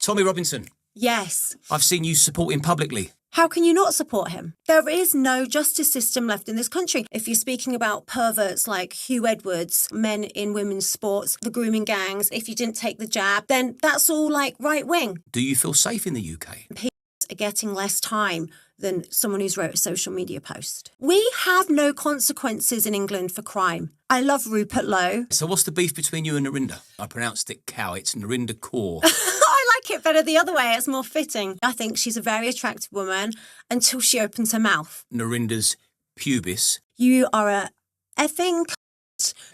Tommy Robinson. Yes. I've seen you support him publicly. How can you not support him? There is no justice system left in this country. If you're speaking about perverts like Hugh Edwards, men in women's sports, the grooming gangs, if you didn't take the jab, then that's all like right wing. Do you feel safe in the UK? People are getting less time than someone who's wrote a social media post. We have no consequences in England for crime. I love Rupert Lowe. So what's the beef between you and Narinder? I pronounced it cow. It's 𝐼𝐸𝐾𝐿. I like it better the other way. It's more fitting. I think she's a very attractive woman until she opens her mouth. Narinder's pubis. You are a effing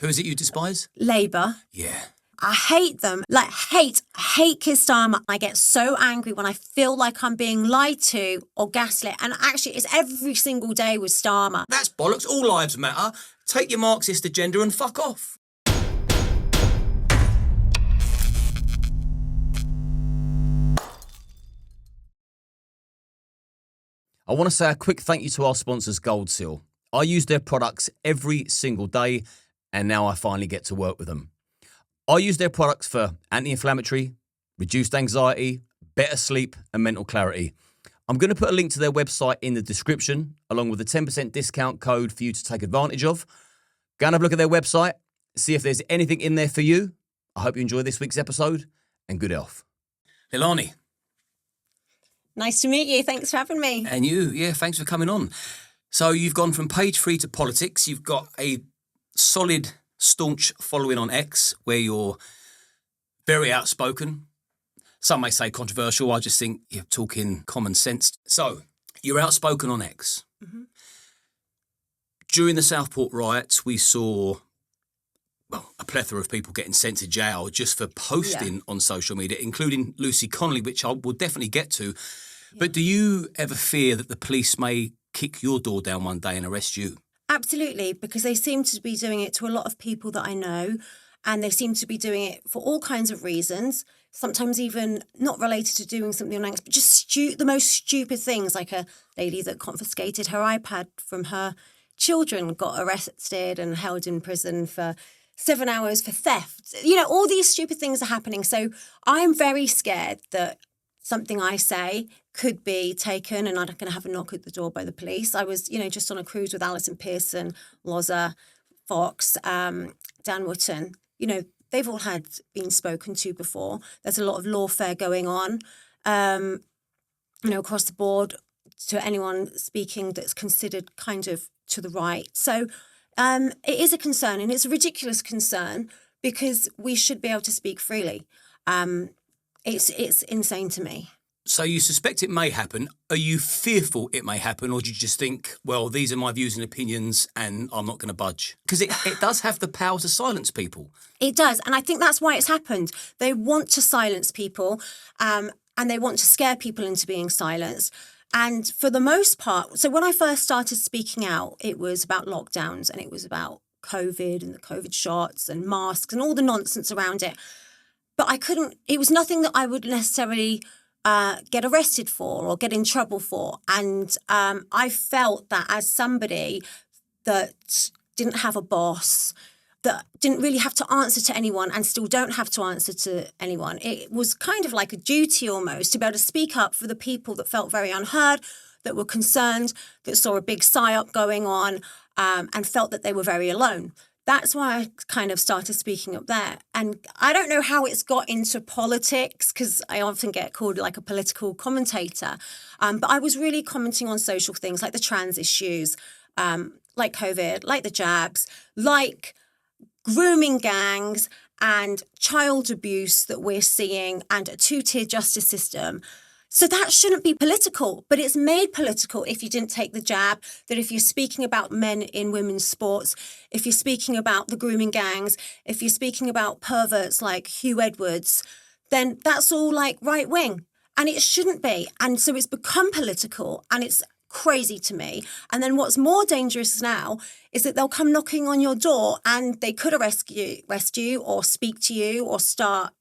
Who is it you despise? Labour. Yeah. I hate them. Like, hate Keir Starmer. I get so angry when I feel like I'm being lied to or gaslit. And actually, it's every single day with Starmer. That's bollocks. All lives matter. Take your Marxist agenda and fuck off. I want to say a quick thank you to our sponsors, Gold Seal. I use their products every single day, and now I finally get to work with them. I use their products for anti-inflammatory, reduced anxiety, better sleep, and mental clarity. I'm going to put a link to their website in the description, along with a 10% discount code for you to take advantage of. Go and have a look at their website, see if there's anything in there for you. I hope you enjoy this week's episode, and good health. Leilani. Nice to meet you. Thanks for having me. And you, yeah, thanks for coming on. So you've gone from page 3 to politics. You've got a solid, staunch following on X, where you're very outspoken. Some may say controversial. I just think you're talking common sense. So you're outspoken on X. Mm-hmm. During the Southport riots, we saw a plethora of people getting sent to jail just for posting on social media, including Lucy Connolly, which I will definitely get to. Yeah. But do you ever fear that the police may kick your door down one day and arrest you? Absolutely, because they seem to be doing it to a lot of people that I know, and they seem to be doing it for all kinds of reasons, sometimes even not related to doing something on X, but just the most stupid things, like a lady that confiscated her iPad from her children, got arrested and held in prison for 7 hours for theft. You know, all these stupid things are happening. So I'm very scared that something I say could be taken and I'm going to have a knock at the door by the police. I was, just on a cruise with Alison Pearson, Loza, Fox, Dan Wootton. They've all been spoken to before. There's a lot of lawfare going on, across the board to anyone speaking that's considered kind of to the right. So it is a concern, and it's a ridiculous concern because we should be able to speak freely. It's insane to me. So you suspect it may happen. Are you fearful it may happen, or do you just think, well, these are my views and opinions and I'm not going to budge? Because it does have the power to silence people. It does, and I think that's why it's happened. They want to silence people and they want to scare people into being silenced. And for the most part, so when I first started speaking out, it was about lockdowns and it was about COVID and the COVID shots and masks and all the nonsense around it. But it was nothing that I would necessarily get arrested for or get in trouble for. And I felt that as somebody that didn't have a boss, that didn't really have to answer to anyone and still don't have to answer to anyone, it was kind of like a duty almost to be able to speak up for the people that felt very unheard, that were concerned, that saw a big psyop going on and felt that they were very alone. That's why I kind of started speaking up there. And I don't know how it's got into politics because I often get called like a political commentator. But I was really commenting on social things like the trans issues, like COVID, like the jabs, like grooming gangs and child abuse that we're seeing and a two-tier justice system. So that shouldn't be political, but it's made political if you didn't take the jab, that if you're speaking about men in women's sports, if you're speaking about the grooming gangs, if you're speaking about perverts like Hugh Edwards, then that's all like right wing. And it shouldn't be. And so it's become political and it's crazy to me. And then what's more dangerous now is that they'll come knocking on your door and they could arrest you or speak to you or start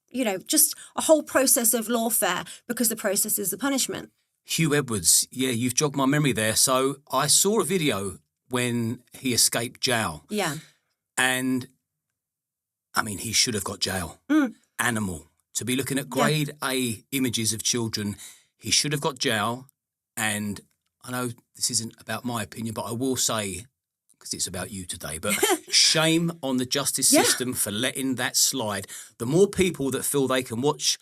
just a whole process of lawfare because the process is the punishment. Hugh Edwards, yeah, you've jogged my memory there. So I saw a video when he escaped jail. Yeah. And, I mean, he should have got jail. Animal. To be looking at grade A images of children, he should have got jail. And I know this isn't about my opinion, but I will say, because it's about you today, but shame on the justice system for letting that slide. The more people that feel they can watch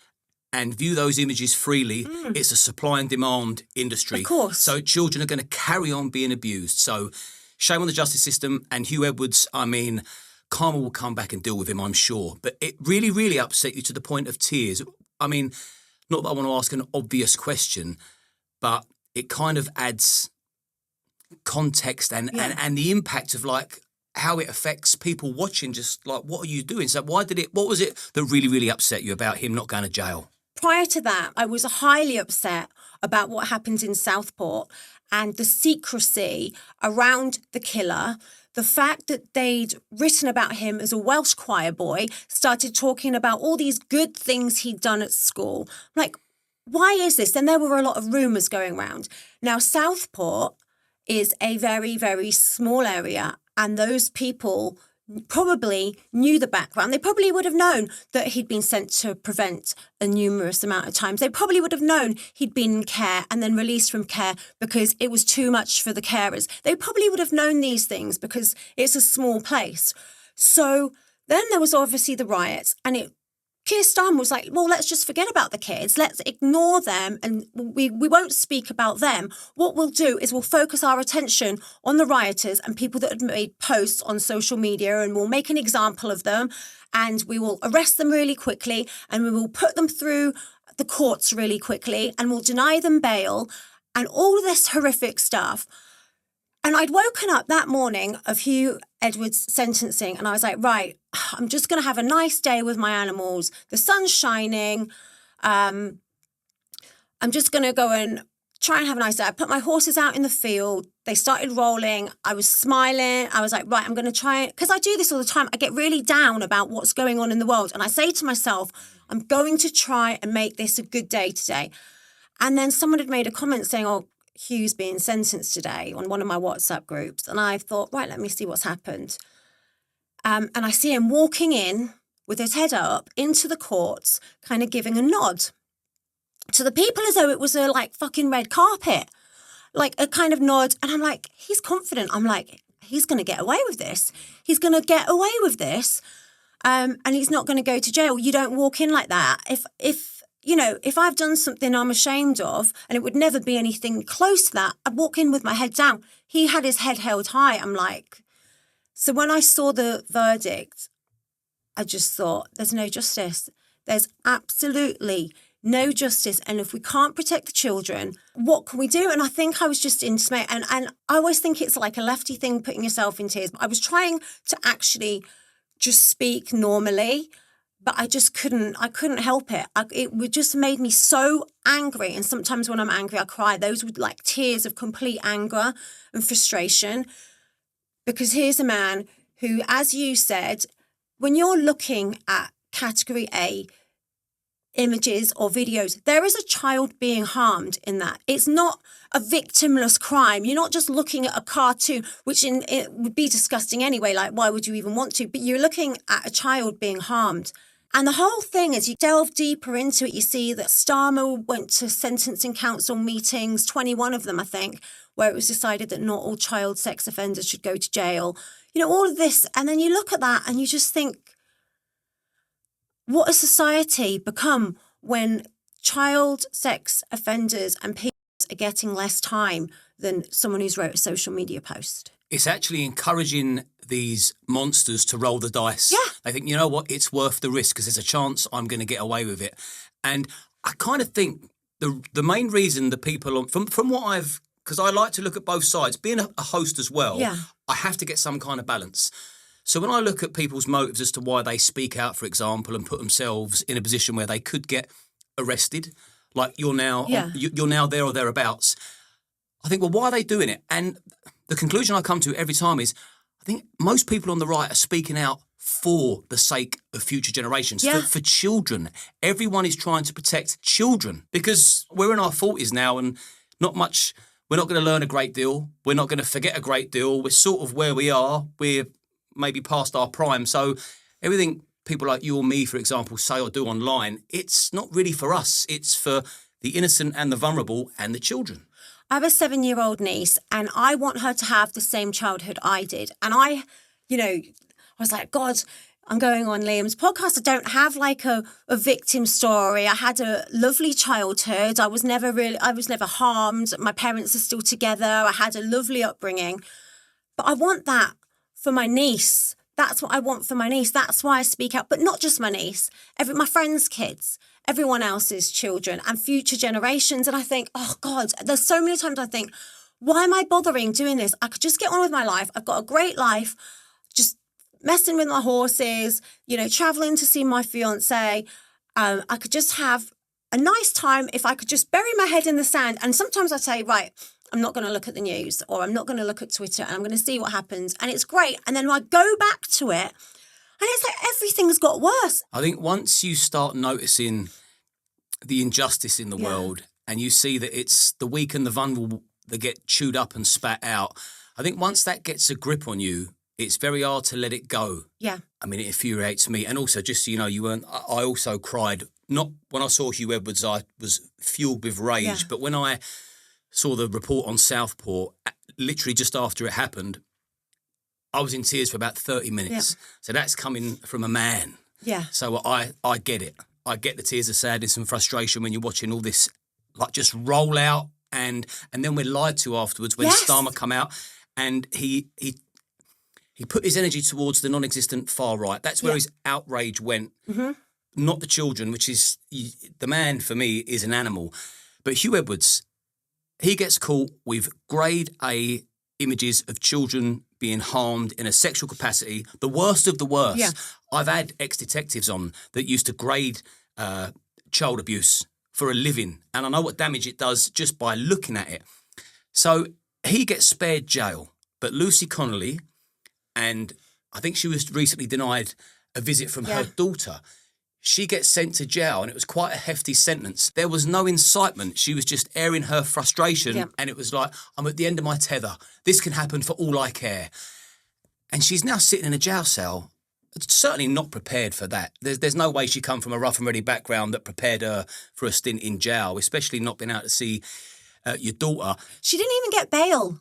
and view those images freely, it's a supply and demand industry. Of course. So children are going to carry on being abused. So shame on the justice system. And Hugh Edwards, I mean, karma will come back and deal with him, I'm sure. But it really, really upset you to the point of tears. I mean, not that I want to ask an obvious question, but it kind of adds context and the impact of like how it affects people watching, just like, what are you doing? So what was it that really, really upset you about him not going to jail? Prior to that, I was highly upset about what happened in Southport and the secrecy around the killer. The fact that they'd written about him as a Welsh choir boy, started talking about all these good things he'd done at school. Like, why is this? And there were a lot of rumours going around. Now, Southport is a very, very small area, and those people probably knew the background. They probably would have known that he'd been sent to prevent a numerous amount of times. They probably would have known he'd been in care and then released from care because it was too much for the carers. They probably would have known these things because it's a small place. So then there was obviously the riots, and Keir Starmer was like, well, let's just forget about the kids. Let's ignore them and we won't speak about them. What we'll do is we'll focus our attention on the rioters and people that had made posts on social media, and we'll make an example of them, and we will arrest them really quickly, and we will put them through the courts really quickly, and we'll deny them bail and all of this horrific stuff. And I'd woken up that morning of Hugh Edwards' sentencing, and I was like, right, I'm just going to have a nice day with my animals. The sun's shining. I'm just going to go and try and have a nice day. I put my horses out in the field. They started rolling. I was smiling. I was like, right, I'm going to try it. Because I do this all the time. I get really down about what's going on in the world. And I say to myself, I'm going to try and make this a good day today. And then someone had made a comment saying, oh, Hugh's being sentenced today on one of my WhatsApp groups. And I thought, right, let me see what's happened. And I see him walking in with his head up into the courts, kind of giving a nod to the people as though it was a like fucking red carpet, like a kind of nod. And I'm like, he's confident. I'm like, he's going to get away with this. He's going to get away with this. And he's not going to go to jail. You don't walk in like that. If I've done something I'm ashamed of, and it would never be anything close to that, I'd walk in with my head down. He had his head held high. I'm like, so when I saw the verdict, I just thought, there's no justice. There's absolutely no justice. And if we can't protect the children, what can we do? And I think I was just in dismay. And I always think it's like a lefty thing, putting yourself in tears. I was trying to actually just speak normally, but I just couldn't help it. It just made me so angry. And sometimes when I'm angry, I cry. Those were like tears of complete anger and frustration. Because here's a man who, as you said, when you're looking at category A images or videos, there is a child being harmed in that. It's not a victimless crime. You're not just looking at a cartoon, which it would be disgusting anyway. Like, why would you even want to? But you're looking at a child being harmed. And the whole thing, as you delve deeper into it, you see that Starmer went to sentencing council meetings, 21 of them, I think, where it was decided that not all child sex offenders should go to jail. You know, all of this. And then you look at that and you just think, what has society become when child sex offenders and people are getting less time than someone who's wrote a social media post? It's actually encouraging these monsters to roll the dice. Yeah. They think, you know what, it's worth the risk because there's a chance I'm going to get away with it. And I kind of think the main reason the people, from what I've, because I like to look at both sides, being a host as well, I have to get some kind of balance. So when I look at people's motives as to why they speak out, for example, and put themselves in a position where they could get arrested, like you're now there or thereabouts, I think, well, why are they doing it? And the conclusion I come to every time is, I think most people on the right are speaking out for the sake of future generations, for children. Everyone is trying to protect children because we're in our 40s now and not much, we're not going to learn a great deal. We're not going to forget a great deal. We're sort of where we are. We're maybe past our prime. So everything people like you or me, for example, say or do online, it's not really for us. It's for the innocent and the vulnerable and the children. I have a 7-year-old niece and I want her to have the same childhood I did. And I was like, God, I'm going on Liam's podcast. I don't have like a victim story. I had a lovely childhood. I was never harmed. My parents are still together. I had a lovely upbringing. But I want that for my niece. That's what I want for my niece. That's why I speak out. But not just my niece, my friends' kids, everyone else's children and future generations. And I think, oh God, there's so many times I think, why am I bothering doing this? I could just get on with my life. I've got a great life, just messing with my horses, traveling to see my fiance. I could just have a nice time if I could just bury my head in the sand. And sometimes I say, right, I'm not going to look at the news or I'm not going to look at Twitter and I'm going to see what happens. And it's great. And then I go back to it and it's like everything's got worse. I think once you start noticing the injustice in the world and you see that it's the weak and the vulnerable that get chewed up and spat out, I think once that gets a grip on you, it's very hard to let it go. Yeah. I mean, it infuriates me. And also, just so you know, I also cried, not when I saw Hugh Edwards, I was fueled with rage, but when I saw the report on Southport, literally just after it happened, I was in tears for about 30 minutes. Yeah. So that's coming from a man. Yeah. So I get it. I get the tears of sadness and frustration when you're watching all this like just roll out and then we're lied to afterwards when Starmer come out and he put his energy towards the non-existent far right. That's where his outrage went. Mm-hmm. Not the children, which is the man for me is an animal. But Hugh Edwards, he gets caught with grade A images of children being harmed in a sexual capacity, the worst of the worst. Yeah. I've had ex-detectives on that used to grade child abuse for a living, and I know what damage it does just by looking at it. So he gets spared jail, but Lucy Connolly, and I think she was recently denied a visit from her daughter, she gets sent to jail, and it was quite a hefty sentence. There was no incitement. She was just airing her frustration, and it was like, I'm at the end of my tether. This can happen for all I care. And she's now sitting in a jail cell, certainly not prepared for that. There's no way she come from a rough and ready background that prepared her for a stint in jail, especially not being able to see your daughter. She didn't even get bail.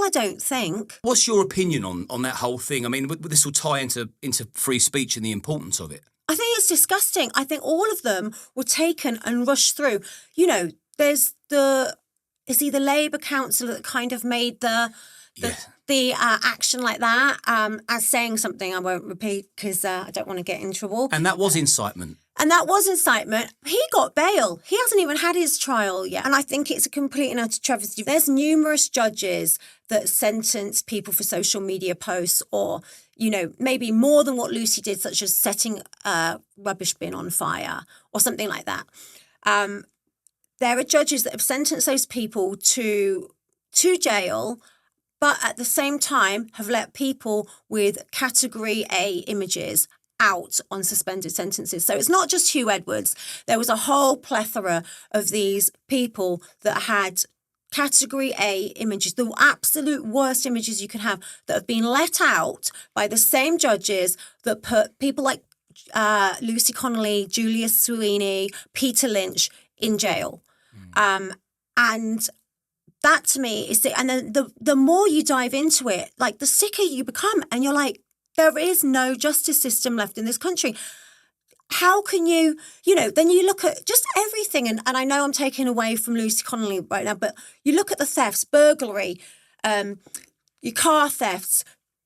I don't think. What's your opinion on that whole thing? I mean, this will tie into free speech and the importance of it. I think it's disgusting. I think all of them were taken and rushed through. There's it's either Labour councillor that kind of made the action like that as saying something I won't repeat because I don't want to get in trouble. And that was incitement. He got bail. He hasn't even had his trial yet. And I think it's a complete and utter travesty. There's numerous judges that sentence people for social media posts or, maybe more than what Lucy did, such as setting a rubbish bin on fire or something like that. There are judges that have sentenced those people to jail, but at the same time have let people with category A images out on suspended sentences. So it's not just Hugh Edwards. There was a whole plethora of these people that had category A images, the absolute worst images you can have, that have been let out by the same judges that put people like Lucy Connolly, Julius Sweeney, Peter Lynch in jail. And that to me is and then the more you dive into it, like the sicker you become, and you're like, there is no justice system left in this country. How can you, then you look at just everything, and I know I'm taking away from Lucy Connolly right now, but you look at the thefts, burglary, your car thefts,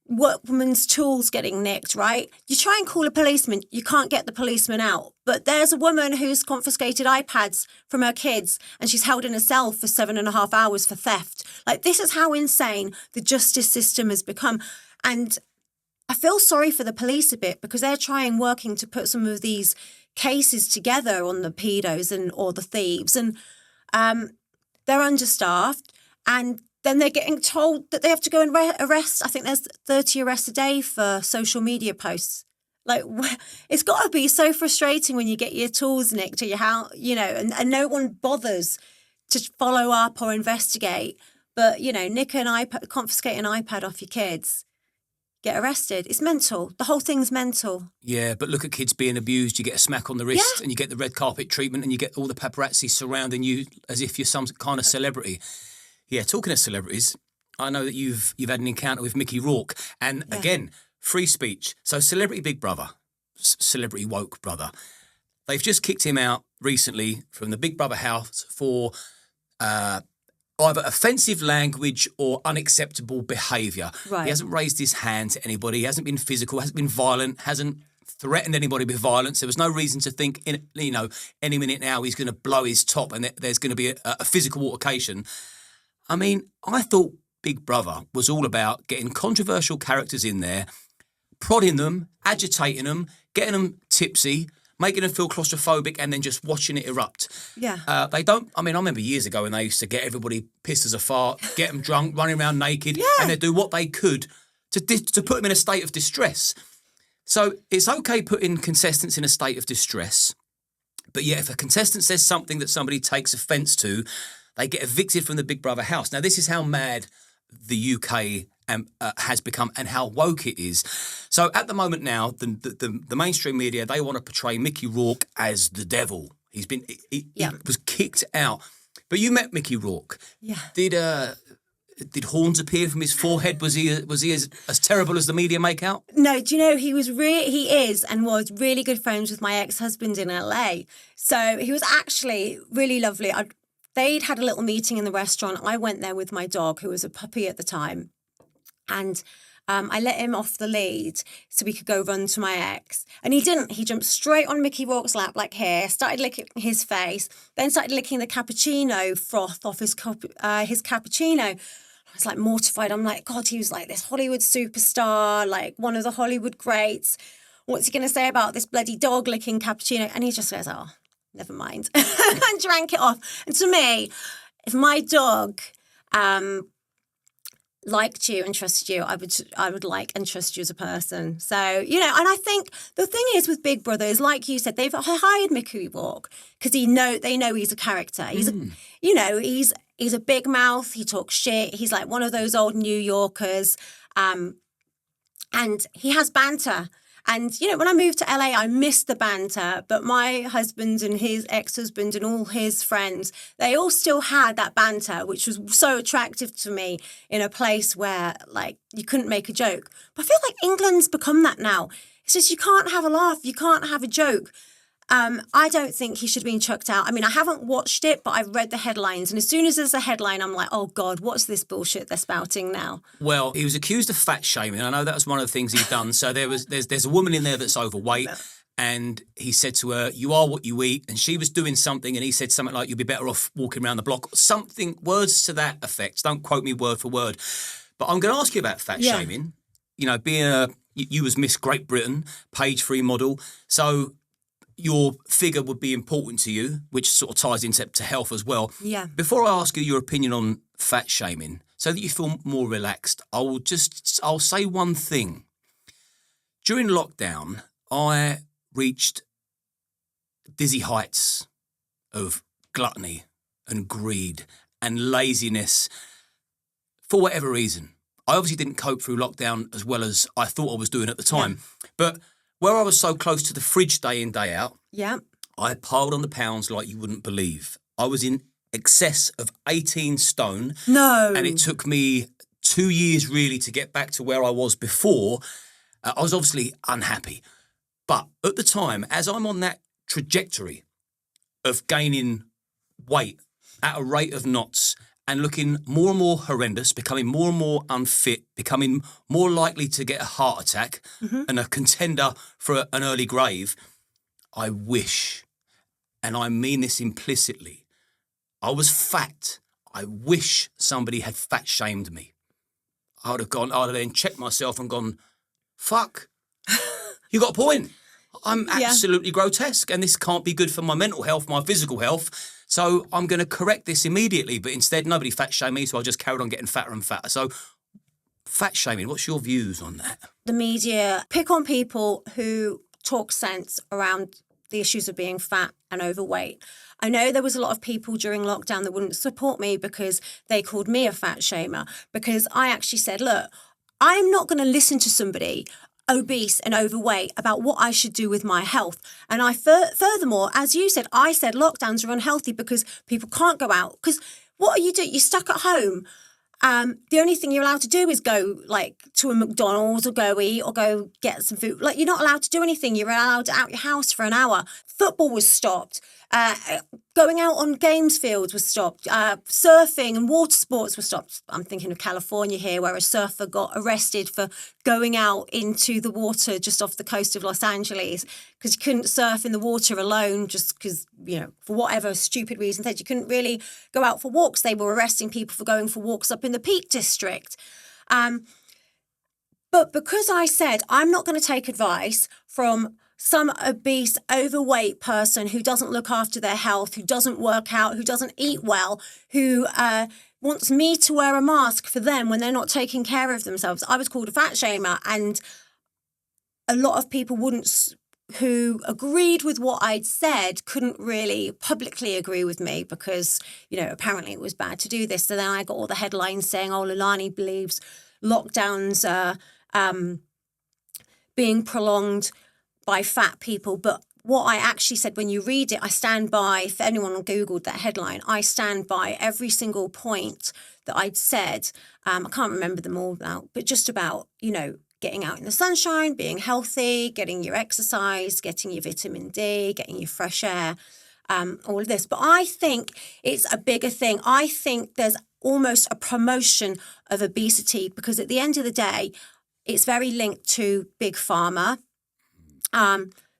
workwomen's tools getting nicked, right? You try and call a policeman, you can't get the policeman out. But there's a woman who's confiscated iPads from her kids and she's held in a cell for 7.5 hours for theft. Like, this is how insane the justice system has become. And I feel sorry for the police a bit because they're working to put some of these cases together on the pedos or the thieves, and they're understaffed, and then they're getting told that they have to go and arrest. I think there's 30 arrests a day for social media posts. Like, it's got to be so frustrating when you get your tools nicked or your house, and no one bothers to follow up or investigate. But, nick an iPad, confiscate an iPad off your kids. get arrested. It's mental. The whole thing's mental. Yeah, but look at kids being abused. You get a smack on the wrist and you get the red carpet treatment and you get all the paparazzi surrounding you as if you're some kind of celebrity. Yeah, talking of celebrities, I know that you've had an encounter with Mickey Rourke. And again, free speech. So Celebrity Big Brother, Celebrity Woke Brother, they've just kicked him out recently from the Big Brother house for either offensive language or unacceptable behaviour. Right. He hasn't raised his hand to anybody. He hasn't been physical, hasn't been violent, hasn't threatened anybody with violence. There was no reason to think, any minute now he's going to blow his top and there's going to be a physical altercation. I mean, I thought Big Brother was all about getting controversial characters in there, prodding them, agitating them, getting them tipsy, making them feel claustrophobic and then just watching it erupt. Yeah. They don't, I remember years ago when they used to get everybody pissed as a fart, get them drunk, running around naked, and they'd do what they could to put them in a state of distress. So it's okay putting contestants in a state of distress, but yet if a contestant says something that somebody takes offence to, they get evicted from the Big Brother house. Now, this is how mad the UK has become and how woke it is. So at the moment now, the mainstream media, they want to portray Mickey Rourke as the devil. He was kicked out. But you met Mickey Rourke. Yeah. Did horns appear from his forehead? Was he as terrible as the media make out? No, do you know, he is and was really good friends with my ex-husband in LA. So he was actually really lovely. They'd had a little meeting in the restaurant. I went there with my dog, who was a puppy at the time. And I let him off the lead so we could go run to my ex. And he didn't. He jumped straight on Mickey Rourke's lap like here, started licking his face, then started licking the cappuccino froth off his cappuccino. I was like mortified. I'm like, God, he was like this Hollywood superstar, like one of the Hollywood greats. What's he going to say about this bloody dog licking cappuccino? And he just goes, oh, never mind, and drank it off. And to me, if my dog liked you and trusted you, I would like and trust you as a person. So, and I think the thing is with Big Brother is, like you said, they've hired Mickey Rourke because they know he's a character. He's he's a big mouth. He talks shit. He's like one of those old New Yorkers, and he has banter. And, when I moved to LA, I missed the banter, but my husband and his ex-husband and all his friends, they all still had that banter, which was so attractive to me in a place where, like, you couldn't make a joke. But I feel like England's become that now. It's just you can't have a laugh, you can't have a joke. I don't think he should have been chucked out. I haven't watched it, but I've read the headlines. And as soon as there's a headline, I'm like, oh, God, what's this bullshit they're spouting now? Well, he was accused of fat shaming. I know that was one of the things he'd done. So there's a woman in there that's overweight. And he said to her, you are what you eat. And she was doing something. And he said something like, you'll be better off walking around the block. Words to that effect. Don't quote me word for word. But I'm going to ask you about fat shaming. Being you was Miss Great Britain, page 3 model. So your figure would be important to you, which sort of ties into health as well. Yeah. Before I ask you your opinion on fat shaming, so that you feel more relaxed, I'll say one thing. During lockdown, I reached dizzy heights of gluttony and greed and laziness for whatever reason. I obviously didn't cope through lockdown as well as I thought I was doing at the time. Yeah. But where I was so close to the fridge day in, day out, I piled on the pounds like you wouldn't believe. I was in excess of 18 stone. No. And it took me 2 years really to get back to where I was before. I was obviously unhappy. But at the time, as I'm on that trajectory of gaining weight at a rate of knots and looking more and more horrendous, becoming more and more unfit, becoming more likely to get a heart attack and a contender for an early grave, I wish, and I mean this implicitly, I was fat. I wish somebody had fat shamed me. I'd have then checked myself and gone, fuck, you got a point. I'm absolutely grotesque and this can't be good for my mental health, my physical health. So I'm going to correct this immediately. But instead, nobody fat shamed me, so I just carried on getting fatter and fatter. So fat shaming, what's your views on that? The media pick on people who talk sense around the issues of being fat and overweight. I know there was a lot of people during lockdown that wouldn't support me because they called me a fat shamer, because I actually said, look, I'm not going to listen to somebody obese and overweight about what I should do with my health. And furthermore, as you said, I said lockdowns are unhealthy because people can't go out. Because what are you doing? You're stuck at home. The only thing you're allowed to do is go like to a McDonald's or go eat or go get some food. Like, you're not allowed to do anything. You're allowed out your house for an hour. Football was stopped. Going out on games fields was stopped. Surfing and water sports were stopped. I'm thinking of California here, where a surfer got arrested for going out into the water just off the coast of Los Angeles because you couldn't surf in the water alone, just because, for whatever stupid reason, you couldn't really go out for walks. They were arresting people for going for walks up in the Peak District. But because I said I'm not going to take advice from some obese, overweight person who doesn't look after their health, who doesn't work out, who doesn't eat well, who wants me to wear a mask for them when they're not taking care of themselves. I was called a fat shamer, and a lot of people who agreed with what I'd said couldn't really publicly agree with me because, apparently it was bad to do this. So then I got all the headlines saying, Leilani believes lockdowns are being prolonged by fat people. But what I actually said, when you read it, I stand by, if anyone Googled that headline, I stand by every single point that I'd said. I can't remember them all now, but just about, getting out in the sunshine, being healthy, getting your exercise, getting your vitamin D, getting your fresh air, all of this. But I think it's a bigger thing. I think there's almost a promotion of obesity because at the end of the day, it's very linked to big pharma.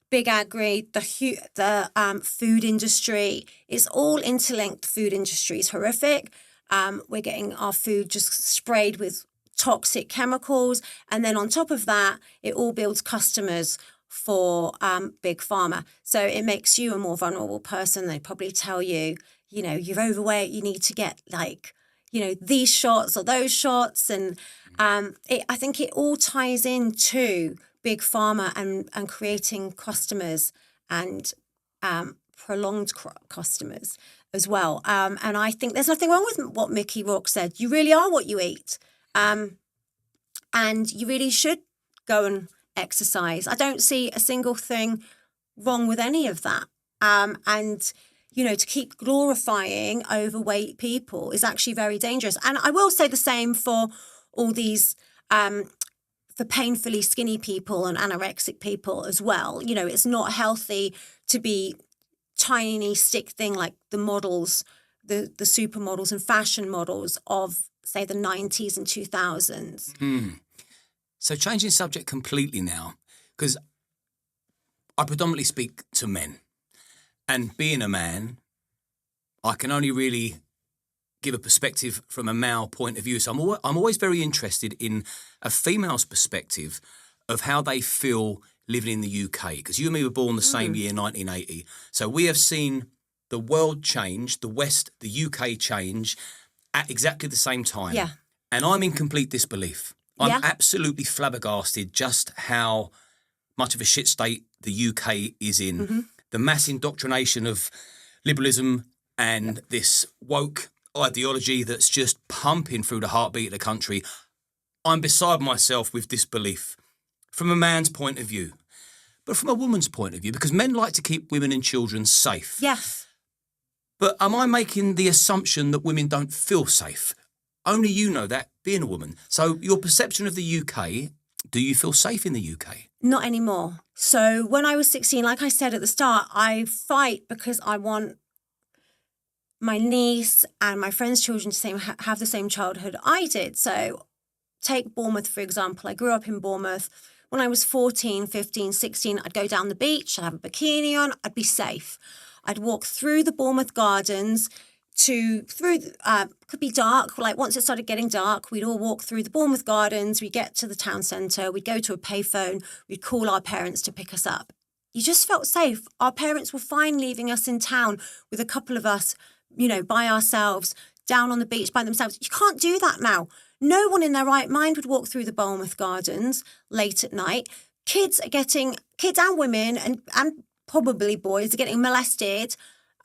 Big agri, the food industry, it's all interlinked. The food industry is horrific. We're getting our food just sprayed with toxic chemicals. And then on top of that, it all builds customers for big pharma. So it makes you a more vulnerable person. They probably tell you, you're overweight, you need to get these shots or those shots. And I think it all ties into big pharma and creating customers and prolonged customers as well. And I think there's nothing wrong with what Mickey Rourke said. You really are what you eat. And you really should go and exercise. I don't see a single thing wrong with any of that. And, to keep glorifying overweight people is actually very dangerous. And I will say the same for all these for painfully skinny people and anorexic people as well. It's not healthy to be tiny, stick thing like the models, the supermodels and fashion models of, say, the 90s and 2000s. So changing subject completely now, because I predominantly speak to men. And being a man, I can only really give a perspective from a male point of view. So I'm always very interested in a female's perspective of how they feel living in the UK. Because you and me were born the same year, 1980. So we have seen the world change, the West, the UK change at exactly the same time. Yeah. And I'm in complete disbelief. I'm absolutely flabbergasted just how much of a shit state the UK is in. Mm-hmm. The mass indoctrination of liberalism and this woke ideology that's just pumping through the heartbeat of the country. I'm beside myself with disbelief from a man's point of view, but from a woman's point of view, because men like to keep women and children safe. Yes. But am I making the assumption that women don't feel safe? Only you know that, being a woman. So your perception of the UK, do you feel safe in the UK? Not anymore. So when I was 16, like I said at the start, I fight because I want my niece and my friends' children to have the same childhood I did. So take Bournemouth, for example. I grew up in Bournemouth. When I was 14, 15, 16, I'd go down the beach, I'd have a bikini on, I'd be safe. I'd walk through the Bournemouth gardens could be dark. Like once it started getting dark, we'd all walk through the Bournemouth gardens, we'd get to the town centre, we'd go to a payphone, we'd call our parents to pick us up. You just felt safe. Our parents were fine leaving us in town with a couple of us, by ourselves, down on the beach by themselves. You can't do that now. No one in their right mind would walk through the Bournemouth gardens late at night. Kids and women and probably boys are getting molested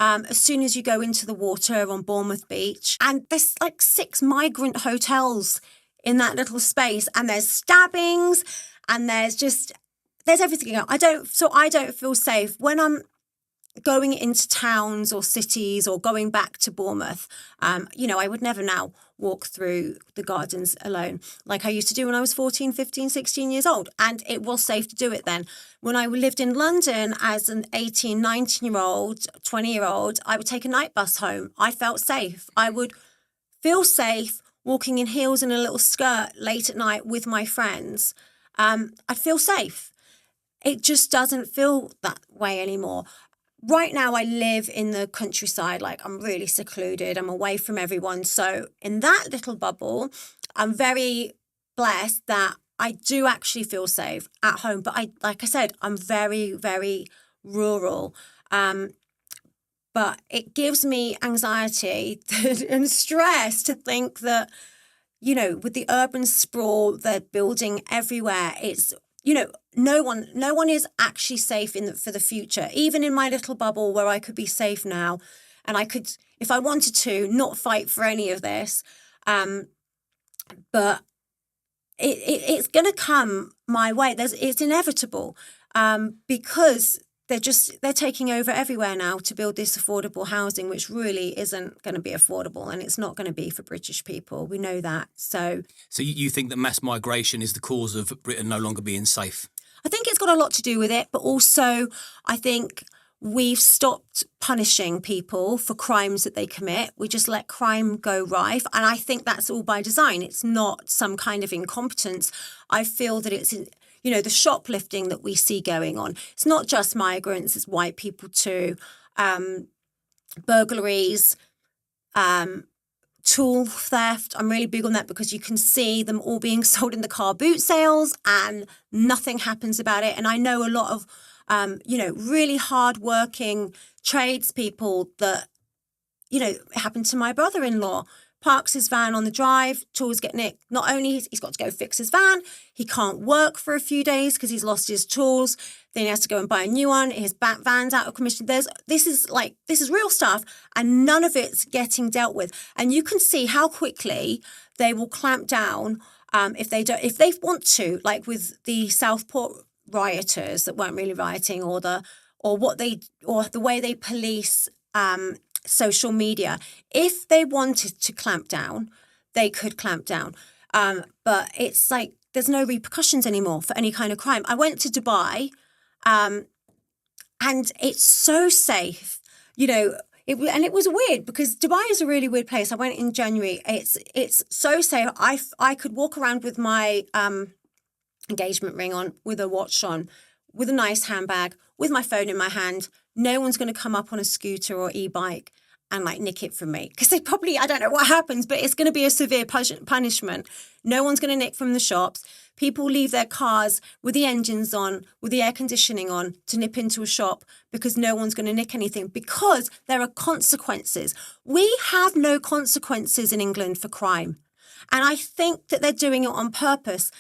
as soon as you go into the water on Bournemouth Beach. And there's like 6 migrant hotels in that little space, and there's stabbings and there's everything. I don't feel safe when I'm going into towns or cities or going back to Bournemouth. I would never now walk through the gardens alone like I used to do when I was 14, 15, 16 years old. And it was safe to do it then. When I lived in London as an 18, 19-year-old, 20-year-old, I would take a night bus home. I felt safe. I would feel safe walking in heels and a little skirt late at night with my friends. I'd feel safe. It just doesn't feel that way anymore. Right now, I live in the countryside, like I'm really secluded. I'm away from everyone. So in that little bubble, I'm very blessed that I do actually feel safe at home. But like I said, I'm very, very rural. But it gives me anxiety and stress to think that, with the urban sprawl they're building everywhere, it's, no one is actually safe for the future. Even in my little bubble where I could be safe now, and I could, if I wanted to, not fight for any of this. But it's going to come my way. It's inevitable because they're taking over everywhere now to build this affordable housing, which really isn't going to be affordable, and it's not going to be for British people. We know that. So you think that mass migration is the cause of Britain no longer being safe? I think it's got a lot to do with it, but also I think we've stopped punishing people for crimes that they commit. We just let crime go rife, and I think that's all by design. It's not some kind of incompetence. I feel that it's the shoplifting that we see going on. It's not just migrants, it's white people too. Burglaries, tool theft. I'm really big on that because you can see them all being sold in the car boot sales and nothing happens about it. And I know a lot of, really hardworking tradespeople that, it happened to my brother-in-law. Parks his van on the drive, tools get nicked. Not only he's got to go fix his van, he can't work for a few days because he's lost his tools. Then he has to go and buy a new one. His van's out of commission. This is real stuff, and none of it's getting dealt with. And you can see how quickly they will clamp down if they want to, like with the Southport rioters that weren't really rioting, or the way they police social media. If they wanted to clamp down, they could clamp down. But it's like there's no repercussions anymore for any kind of crime. I went to Dubai, and it's so safe. It was weird because Dubai is a really weird place. I went in January. It's so safe. I could walk around with my engagement ring on, with a watch on, with a nice handbag, with my phone in my hand. No one's going to come up on a scooter or e-bike and nick it from me, because they probably, I don't know what happens, but it's going to be a severe punishment. No one's going to nick from the shops. People leave their cars with the engines on, with the air conditioning on, to nip into a shop because no one's going to nick anything, because there are consequences. We have no consequences in England for crime. And I think that they're doing it on purpose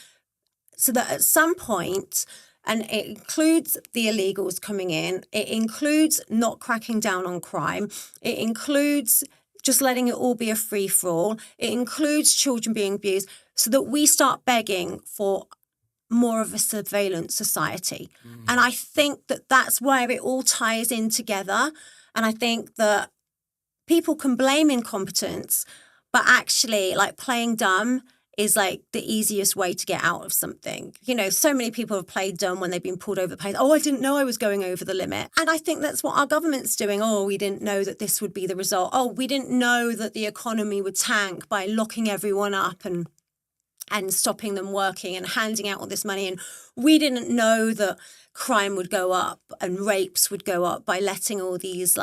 so that at some point, and it includes the illegals coming in, it includes not cracking down on crime, it includes just letting it all be a free-for-all, it includes children being abused, so that we start begging for more of a surveillance society. And I think that that's where it all ties in together. And I think that people can blame incompetence, but actually, playing dumb is the easiest way to get out of something. So many people have played dumb when they've been pulled over the pace. Oh, I didn't know I was going over the limit. And I think that's what our government's doing. Oh, we didn't know that this would be the result. Oh, we didn't know that the economy would tank by locking everyone up and stopping them working and handing out all this money. And we didn't know that crime would go up and rapes would go up by letting all these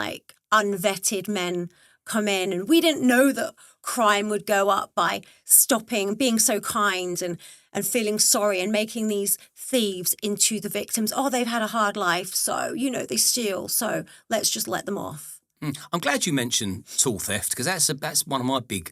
unvetted men come in. And we didn't know that crime would go up by stopping, being so kind and feeling sorry and making these thieves into the victims. Oh, they've had a hard life, so, they steal, so let's just let them off. I'm glad you mentioned tool theft, because that's one of my big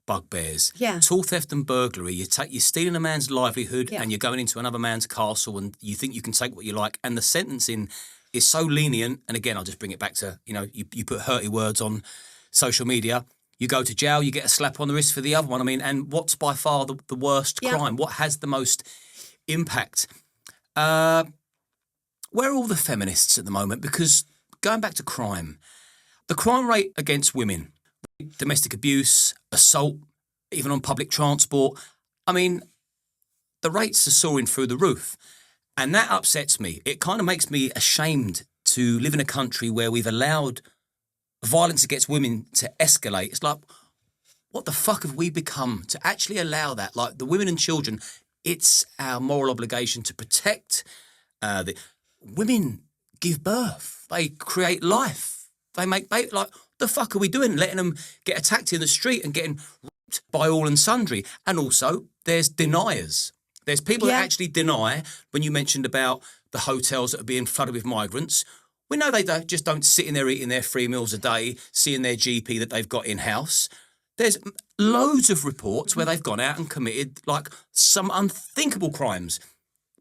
bugbears. Yeah. Tool theft and burglary. You're stealing a man's livelihood, Yeah. and you're going into another man's castle, and you think you can take what you like, and the sentencing is so lenient. And again, I'll just bring it back to, you put hurty words on social media. You go to jail, you get a slap on the wrist for the other one. I mean, and what's by far the worst crime? What has the most impact? Where are all the feminists at the moment? Because going back to crime, the crime rate against women, domestic abuse, assault, even on public transport, I mean, the rates are soaring through the roof. And that upsets me. It kind of makes me ashamed to live in a country where we've allowed violence against women to escalate. It's like, what the fuck have we become to actually allow that? Like the women and children, it's our moral obligation to protect the women. Give birth, they create life, they make baby. Like, the fuck are we doing? Letting them get attacked in the street and getting raped by all and sundry. And also, there's deniers. There's people that actually deny. When you mentioned about the hotels that are being flooded with migrants, we know they just don't sit in there eating their 3 meals a day, seeing their GP that they've got in-house. There's loads of reports where they've gone out and committed like some unthinkable crimes.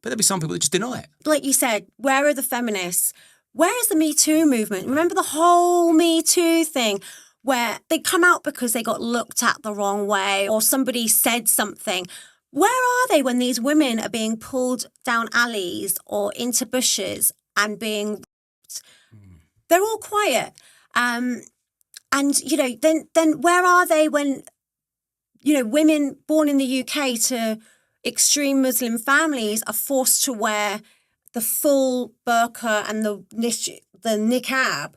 But there'll be some people that just deny it. Like you said, where are the feminists? Where is the Me Too movement? Remember the whole Me Too thing where they come out because they got looked at the wrong way or somebody said something. Where are they when these women are being pulled down alleys or into bushes and being... They're all quiet. And, you know, then where are they when, you know, women born in the UK to extreme Muslim families are forced to wear the full burqa and the niqab?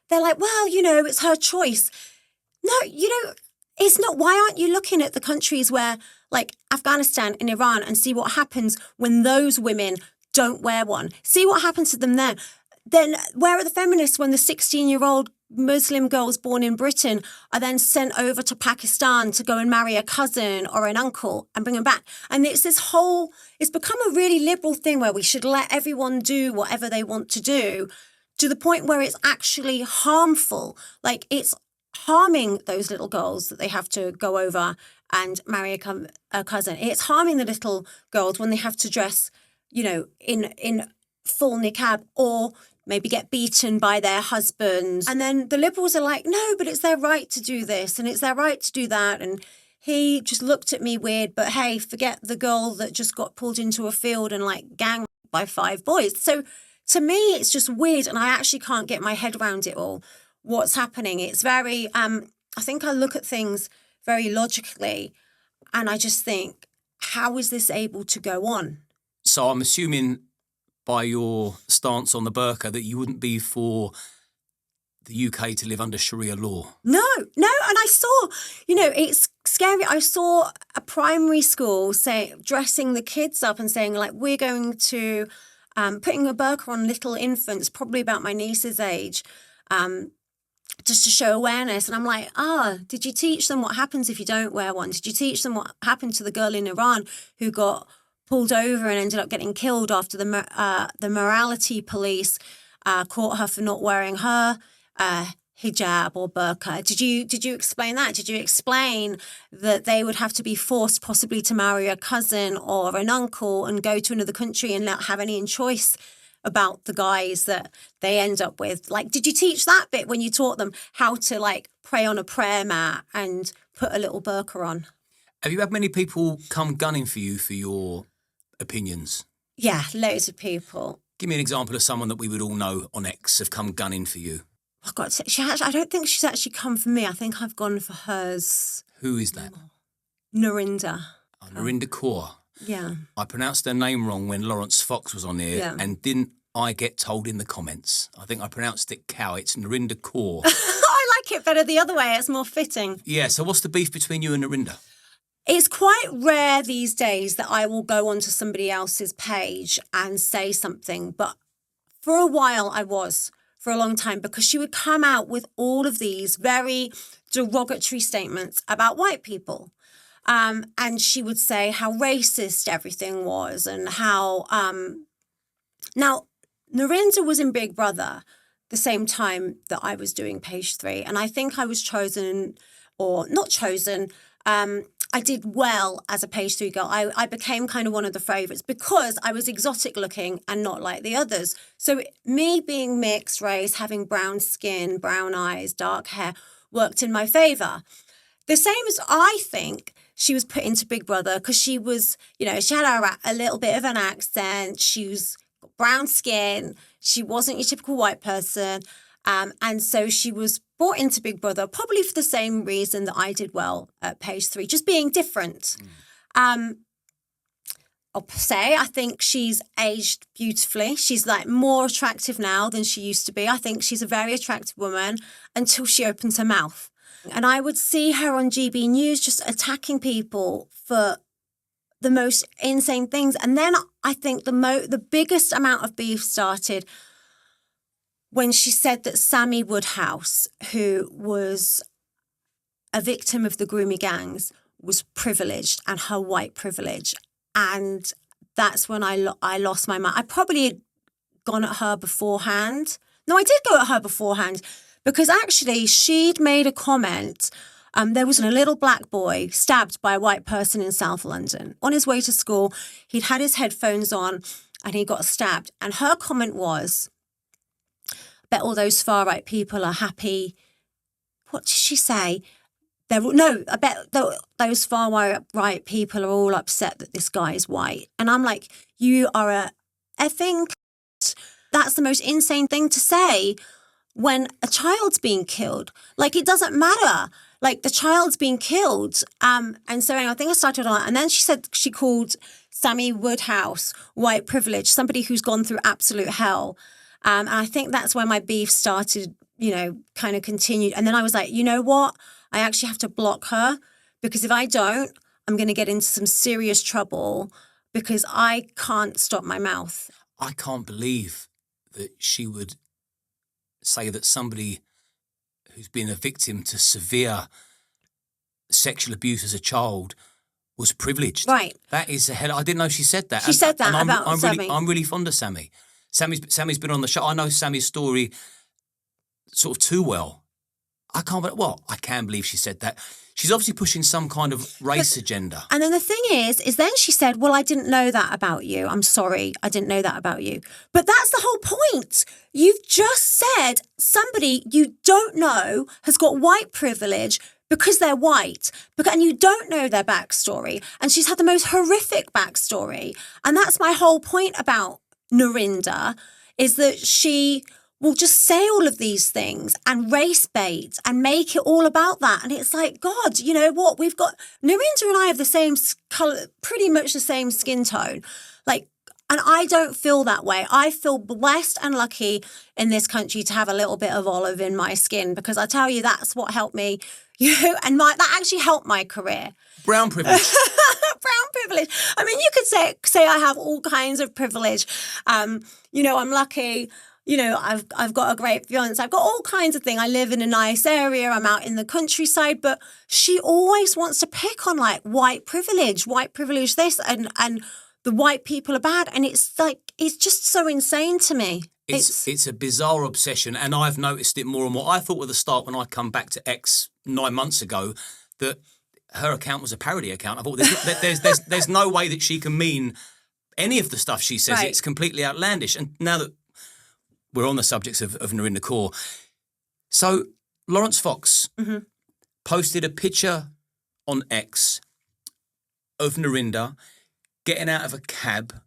They're like, well, you know, it's her choice. No, you know, it's not. Why aren't you looking at the countries where, like Afghanistan and Iran, and see what happens when those women don't wear one? See what happens to them there. Then where are the feminists when the 16-year-old Muslim girls born in Britain are then sent over to Pakistan to go and marry a cousin or an uncle and bring them back? And it's it's become a really liberal thing where we should let everyone do whatever they want to the point where it's actually harmful. Like, it's harming those little girls that they have to go over and marry a cousin. It's harming the little girls when they have to dress, you know, in full niqab or maybe get beaten by their husbands. And then the liberals are like, no, but it's their right to do this and it's their right to do that. And he just looked at me weird, but hey, forget the girl that just got pulled into a field and like gang by 5 boys. So to me, it's just weird. And I actually can't get my head around it all, what's happening. It's very, I think I look at things very logically and I just think, how is this able to go on? So I'm assuming by your stance on the burqa that you wouldn't be for the UK to live under Sharia law. No. And I saw, you know, it's scary. I saw a primary school dressing the kids up and saying, like, we're going to, putting a burqa on little infants, probably about my niece's age, just to show awareness. And I'm like, did you teach them what happens if you don't wear one? Did you teach them what happened to the girl in Iran who got pulled over and ended up getting killed after the morality police caught her for not wearing her hijab or burqa? Did you explain that? Did you explain that they would have to be forced possibly to marry a cousin or an uncle and go to another country and not have any choice about the guys that they end up with? Like, did you teach that bit when you taught them how to, like, pray on a prayer mat and put a little burqa on? Have you had many people come gunning for you for your opinions? Yeah, loads of people. Give me an example of someone that we would all know on X have come gunning for you. Oh God, I don't think she's actually come for me. I think I've gone for hers. Who is that? 𝐼𝐮𝐬𝐻𝐾𝐿. 𝐼𝐮𝐬𝐾𝐿. Yeah. I pronounced her name wrong when Lawrence Fox was on here, and didn't I get told in the comments? I think I pronounced it cow. It's 𝐼𝐮𝐬𝐾𝐿. I like it better the other way. It's more fitting. Yeah, so what's the beef between you and 𝐼𝐮𝐬𝐻? It's quite rare these days that I will go onto somebody else's page and say something, but for a while I was, for a long time, because she would come out with all of these very derogatory statements about white people. And she would say how racist everything was and how... Now, 𝐼𝐻𝐻 was in Big Brother the same time that I was doing Page 3, and I think I was chosen, or not chosen... I did well as a Page 3 girl. I became kind of one of the favourites because I was exotic looking and not like the others. So me being mixed race, having brown skin, brown eyes, dark hair, worked in my favour. The same as I think she was put into Big Brother because she was, you know, she had a little bit of an accent. She was brown skin. She wasn't your typical white person. And so she was brought into Big Brother probably for the same reason that I did well at Page 3, just being different. I'll say I think she's aged beautifully. She's like more attractive now than she used to be. I think she's a very attractive woman until she opens her mouth. And I would see her on GB News just attacking people for the most insane things. And then I think the biggest amount of beef started when she said that Sammy Woodhouse, who was a victim of the groomy gangs, was privileged and her white privilege. And that's when I lost my mind. I probably had gone at her beforehand. No, I did go at her beforehand because actually she'd made a comment. There was a little black boy stabbed by a white person in South London. On his way to school, he'd had his headphones on and he got stabbed. And her comment was, I bet all those far-right people are happy. What did she say? I bet those far-right people are all upset that this guy is white. And I'm like, you are a effing c-. That's the most insane thing to say when a child's being killed. Like, it doesn't matter. Like, the child's being killed. And so anyway, I think I started on that. And then she said she called Sammy Woodhouse white privilege, somebody who's gone through absolute hell. And I think that's where my beef started, you know, kind of continued. And then I was like, you know what? I actually have to block her because if I don't, I'm going to get into some serious trouble because I can't stop my mouth. I can't believe that she would say that somebody who's been a victim to severe sexual abuse as a child was privileged. Right. That is a hell. I didn't know she said that. She said that about Sammy. I'm really fond of Sammy. Sammy's been on the show. I know Sammy's story sort of too well. I can believe she said that. She's obviously pushing some kind of race agenda. And then the thing is then she said, well, I didn't know that about you. I'm sorry, I didn't know that about you. But that's the whole point. You've just said somebody you don't know has got white privilege because they're white, and you don't know their backstory. And she's had the most horrific backstory. And that's my whole point about Narinder, is that she will just say all of these things and race bait and make it all about that. And it's like, God, you know what? We've got, Narinder and I have the same colour, pretty much the same skin tone. Like, and I don't feel that way. I feel blessed and lucky in this country to have a little bit of olive in my skin because I tell you, that's what helped me, you know, and that actually helped my career. Brown privilege. Brown privilege. I mean, you could say I have all kinds of privilege. You know, I'm lucky. You know, I've got a great fiance. I've got all kinds of things. I live in a nice area. I'm out in the countryside. But she always wants to pick on like white privilege this and the white people are bad. And it's like, it's just so insane to me. It's a bizarre obsession. And I've noticed it more and more. I thought at the start when I come back to X 9 months ago that her account was a parody account. I thought there's no way that she can mean any of the stuff she says. Right. It's completely outlandish. And now that we're on the subjects of Narinder Kaur. So Lawrence Fox posted a picture on X of Narinder getting out of a cab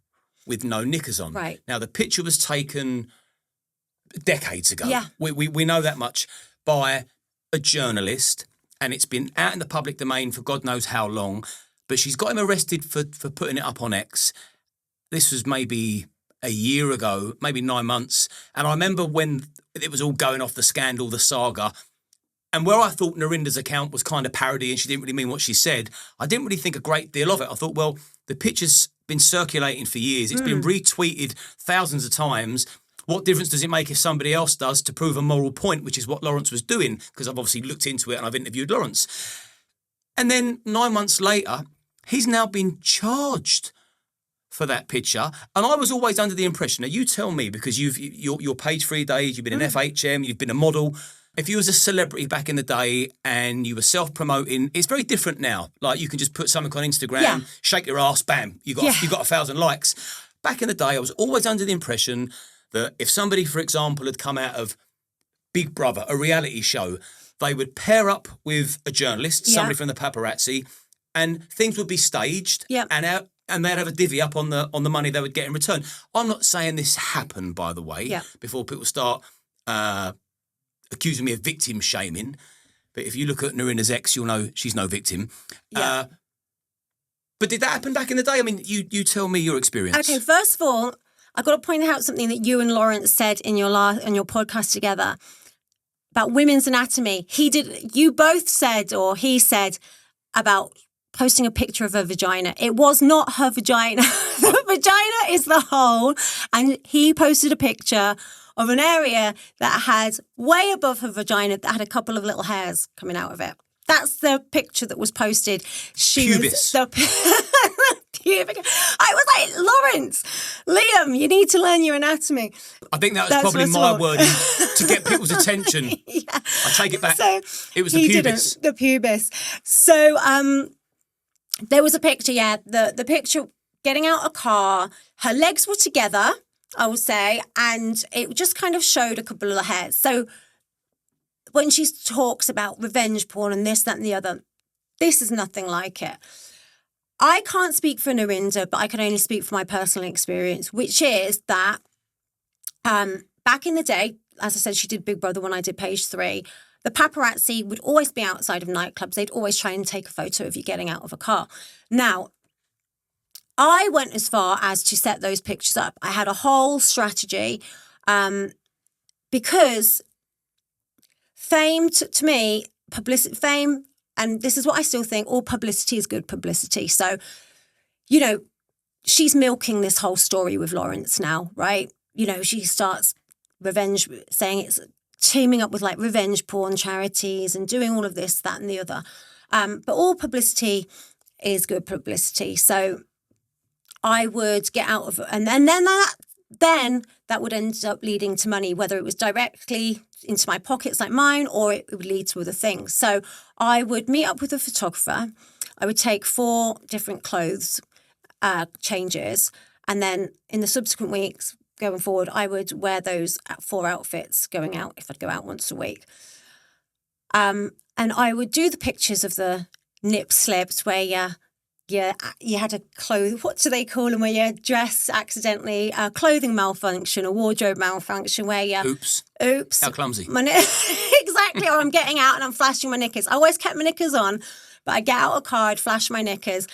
with no knickers on. Right. Now, the picture was taken decades ago. Yeah. We know that much by a journalist, and it's been out in the public domain for God knows how long, but she's got him arrested for putting it up on X. This was maybe a year ago, maybe 9 months. And I remember when it was all going off, the scandal, the saga, and where I thought Narinder's account was kind of parody and she didn't really mean what she said, I didn't really think a great deal of it. I thought, well, the picture's been circulating for years. It's been retweeted thousands of times. What difference does it make if somebody else does to prove a moral point, which is what Lawrence was doing? Because I've obviously looked into it and I've interviewed Lawrence. And then 9 months later, he's now been charged for that picture. And I was always under the impression, now you tell me, because you're Page 3 days, you've been an FHM, you've been a model. If you was a celebrity back in the day and you were self-promoting, it's very different now. Like you can just put something on Instagram, shake your ass, bam, you got 1,000 likes. Back in the day, I was always under the impression that if somebody, for example, had come out of Big Brother, a reality show, they would pair up with a journalist, Yeah. somebody from the paparazzi, and things would be staged. Yeah. And they'd have a divvy up on the money they would get in return. I'm not saying this happened, by the way, Yeah. before people start accusing me of victim shaming. But if you look at Narina's ex, you'll know she's no victim. Yeah. But did that happen back in the day? I mean, you tell me your experience. Okay, first of all, I've got to point out something that you and Lawrence said in your podcast together about women's anatomy. You both said, or he said, about posting a picture of her vagina. It was not her vagina. The vagina is the hole. And he posted a picture of an area that had way above her vagina that had a couple of little hairs coming out of it. That's the picture that was posted. Pubis. Pubic. I was like, Lawrence, Liam, you need to learn your anatomy. I think that was probably my wording to get people's attention. Yeah. I take it back. So It was the he pubis. didn't, the pubis. So there was a picture, yeah, the picture getting out a car. Her legs were together, I would say, and it just kind of showed a couple of hairs. So when she talks about revenge porn and this, that, and the other, this is nothing like it. I can't speak for Narinda, but I can only speak for my personal experience, which is that back in the day, as I said, she did Big Brother when I did Page 3. The paparazzi would always be outside of nightclubs. They'd always try and take a photo of you getting out of a car. Now, I went as far as to set those pictures up. I had a whole strategy because fame, to me, fame, and this is what I still think, all publicity is good publicity. So, you know, she's milking this whole story with Lawrence now, right? You know, she starts revenge, saying it's teaming up with like revenge porn charities and doing all of this, that and the other. But all publicity is good publicity. So I would get out of it. And then that would end up leading to money, whether it was directly into my pockets like mine or it would lead to other things. So I would meet up with a photographer. I would take 4 different clothes changes. And then in the subsequent weeks going forward, I would wear those 4 outfits going out if I'd go out once a week. And I would do the pictures of the nip slips where you had a what do they call them, where your dress accidentally, clothing malfunction, a wardrobe malfunction, where you... Oops. How clumsy. Exactly, or I'm getting out and I'm flashing my knickers. I always kept my knickers on, but I'd get out a car, I'd flash my knickers.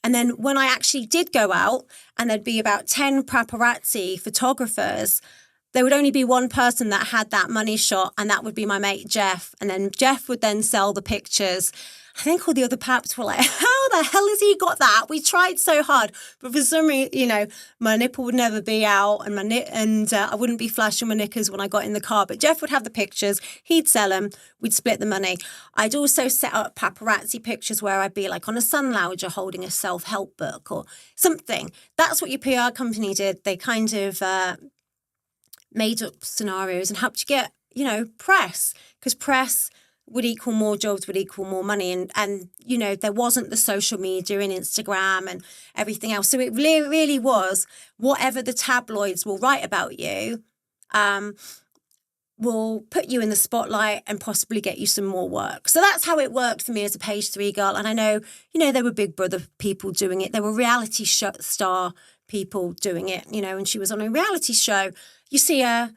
And then when I actually did go out and there'd be about 10 paparazzi photographers, there would only be one person that had that money shot, and that would be my mate Jeff. And then Jeff would then sell the pictures. I think all the other paps were like, how the hell has he got that? We tried so hard. But for some reason, you know, my nipple would never be out and I wouldn't be flashing my knickers when I got in the car. But Jeff would have the pictures. He'd sell them. We'd split the money. I'd also set up paparazzi pictures where I'd be like on a sun lounger holding a self-help book or something. That's what your PR company did. They kind of made up scenarios and helped you get, you know, press. Because press would equal more jobs, would equal more money. And you know, there wasn't the social media and Instagram and everything else. So it really was whatever the tabloids will write about you will put you in the spotlight and possibly get you some more work. So that's how it worked for me as a Page 3 girl. And I know, you know, there were Big Brother people doing it. There were reality star people doing it, you know, and she was on a reality show. You see her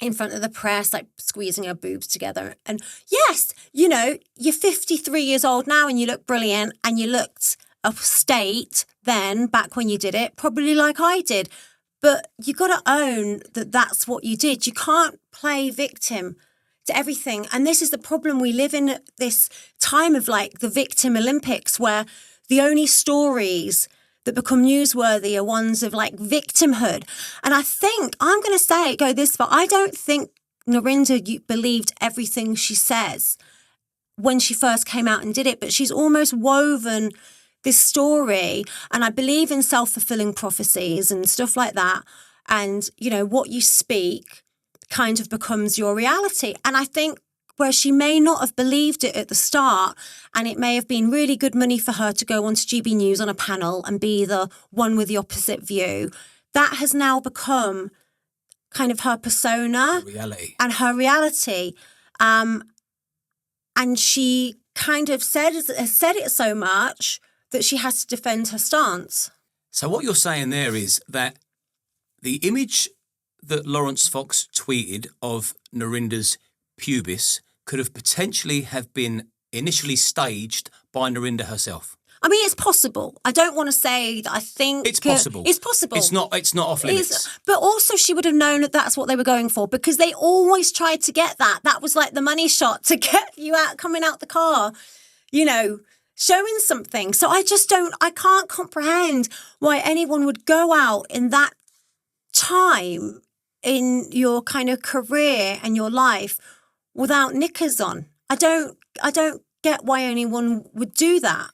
in front of the press, like squeezing her boobs together. And yes, you know, you're 53 years old now and you look brilliant and you looked upstate then, back when you did it, probably like I did. But you got to own that that's what you did. You can't play victim to everything. And this is the problem. We live in this time of like the victim Olympics where the only stories that become newsworthy are ones of like victimhood. And I think, I'm going to say it, go this far, I don't think Narinda believed everything she says when she first came out and did it, but she's almost woven this story. And I believe in self-fulfilling prophecies and stuff like that. And, you know, what you speak kind of becomes your reality. And I think where she may not have believed it at the start, and it may have been really good money for her to go onto GB News on a panel and be the one with the opposite view, that has now become kind of her persona reality. and her reality. And she kind of has said it so much that she has to defend her stance. So what you're saying there is that the image that Lawrence Fox tweeted of Narinda's pubis could have potentially have been initially staged by Narinda herself. I mean, it's possible. I don't want to say that I think... It's possible. It's possible. It's not off limits. But also she would have known that that's what they were going for, because they always tried to get that. That was like the money shot to get you out, coming out the car, you know, showing something. So I can't comprehend why anyone would go out in that time in your kind of career and your life without knickers on. I don't get why anyone would do that.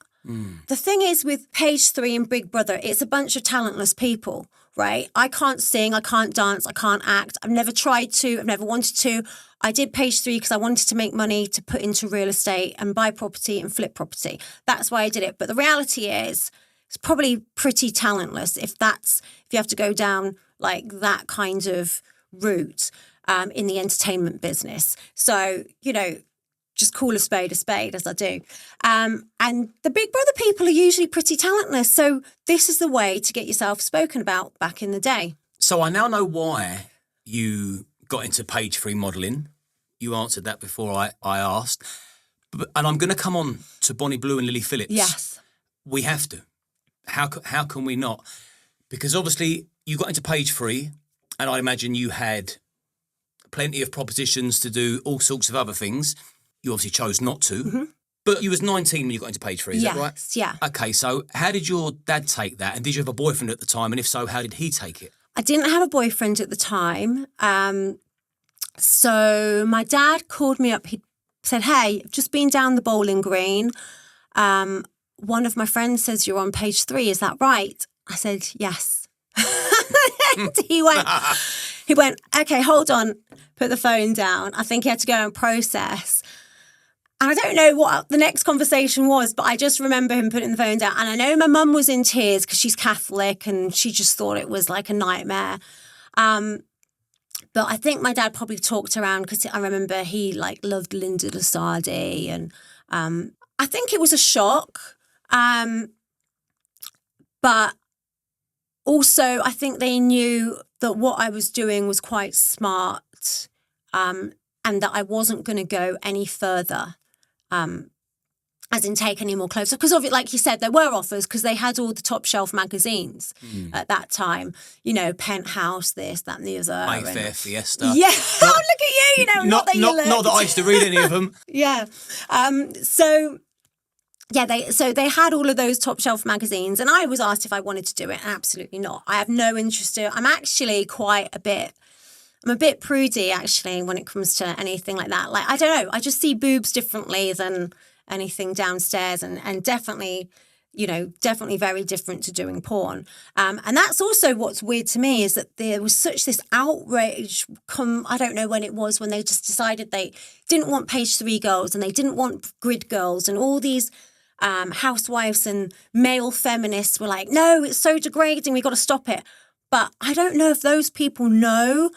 The thing is with Page 3 and Big Brother, it's a bunch of talentless people, right? I can't sing, I can't dance, I can't act. I've never tried to, I've never wanted to. I did Page 3 because I wanted to make money to put into real estate and buy property and flip property. That's why I did it. But the reality is, it's probably pretty talentless if you have to go down like that kind of route in the entertainment business. So, you know, just call a spade, as I do. And the Big Brother people are usually pretty talentless. So this is the way to get yourself spoken about back in the day. So I now know why you got into Page 3 modelling. You answered that before I asked. And I'm going to come on to Bonnie Blue and Lily Phillips. Yes. We have to. How can we not? Because obviously you got into Page 3 and I imagine you had plenty of propositions to do all sorts of other things. You obviously chose not to. Mm-hmm. But you was 19 when you got into Page 3, is that right? Yes, yeah. Okay, so how did your dad take that? And did you have a boyfriend at the time? And if so, how did he take it? I didn't have a boyfriend at the time. So my dad called me up. He said, hey, I've just been down the bowling green. One of my friends says you're on Page 3. Is that right? I said, yes. And he went, okay, hold on. Put the phone down. I think he had to go and process. And I don't know what the next conversation was, but I just remember him putting the phone down. And I know my mum was in tears because she's Catholic and she just thought it was like a nightmare. But I think my dad probably talked around because I remember he like loved Linda Lusardi. And I think it was a shock. But also I think they knew that what I was doing was quite smart. And that I wasn't going to go any further, as in take any more clothes. Because, like you said, there were offers because they had all the top shelf magazines at that time. You know, Penthouse, this, that, and the other. Mayfair, Fiesta. Yeah, oh, look at you. You know, not that you looked. Not that I used to read any of them. Yeah. So they had all of those top shelf magazines, and I was asked if I wanted to do it. Absolutely not. I have no interest in it. I'm actually I'm a bit prudy, actually, when it comes to anything like that. Like, I don't know. I just see boobs differently than anything downstairs and definitely, you know, definitely very different to doing porn. And that's also what's weird to me is that there was such this outrage I don't know when it was, when they just decided they didn't want Page 3 girls and they didn't want grid girls and all these housewives and male feminists were like, no, it's so degrading, we've got to stop it. But I don't know if those people know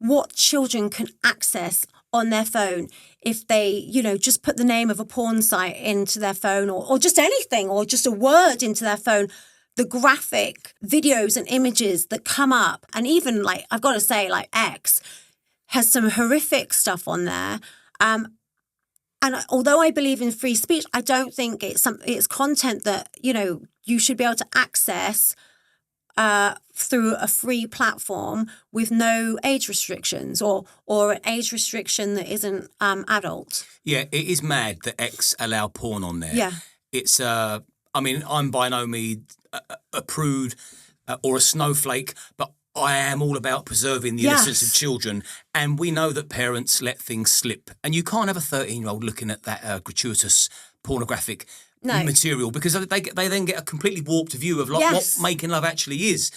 what children can access on their phone if they, you know, just put the name of a porn site into their phone or just anything or just a word into their phone, the graphic videos and images that come up. And even like, I've got to say, like X has some horrific stuff on there. And although I believe in free speech, I don't think it's content that, you know, you should be able to access through a free platform with no age restrictions or an age restriction that isn't adult. Yeah, it is mad that X allow porn on there. Yeah. It's, I mean, I'm by no means a prude or a snowflake, but I am all about preserving the innocence of children. And we know that parents let things slip. And you can't have a 13-year-old looking at that gratuitous pornographic material because they then get a completely warped view of what making love actually is,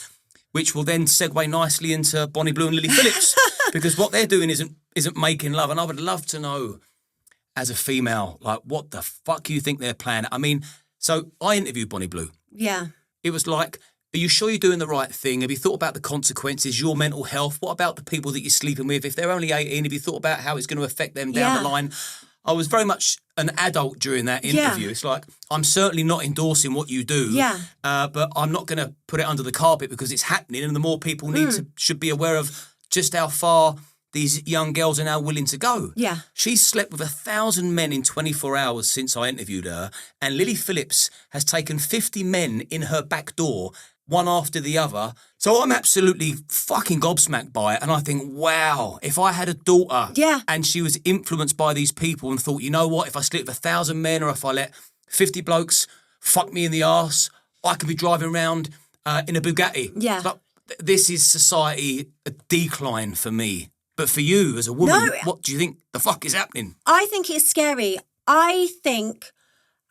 which will then segue nicely into Bonnie Blue and Lily Phillips because what they're doing isn't making love. And I would love to know, as a female, like what the fuck you think they're planning. I mean, so I interviewed Bonnie Blue. Yeah. It was like, are you sure you're doing the right thing? Have you thought about the consequences, your mental health? What about the people that you're sleeping with? If they're only 18, have you thought about how it's going to affect them down the line? I was very much an adult during that interview. It's like, I'm certainly not endorsing what you do, but I'm not going to put it under the carpet because it's happening, and the more people should be aware of just how far these young girls are now willing to go. Yeah. She's slept with 1,000 men in 24 hours since I interviewed her, and Lily Phillips has taken 50 men in her back door, one after the other. So I'm absolutely fucking gobsmacked by it, and I think, wow, if I had a daughter and she was influenced by these people and thought, you know what, if I sleep with 1,000 men or if I let 50 blokes fuck me in the arse, I could be driving around in a Bugatti. Yeah. But this is society a decline for me. But for you as a woman, what do you think the fuck is happening? I think it's scary. I think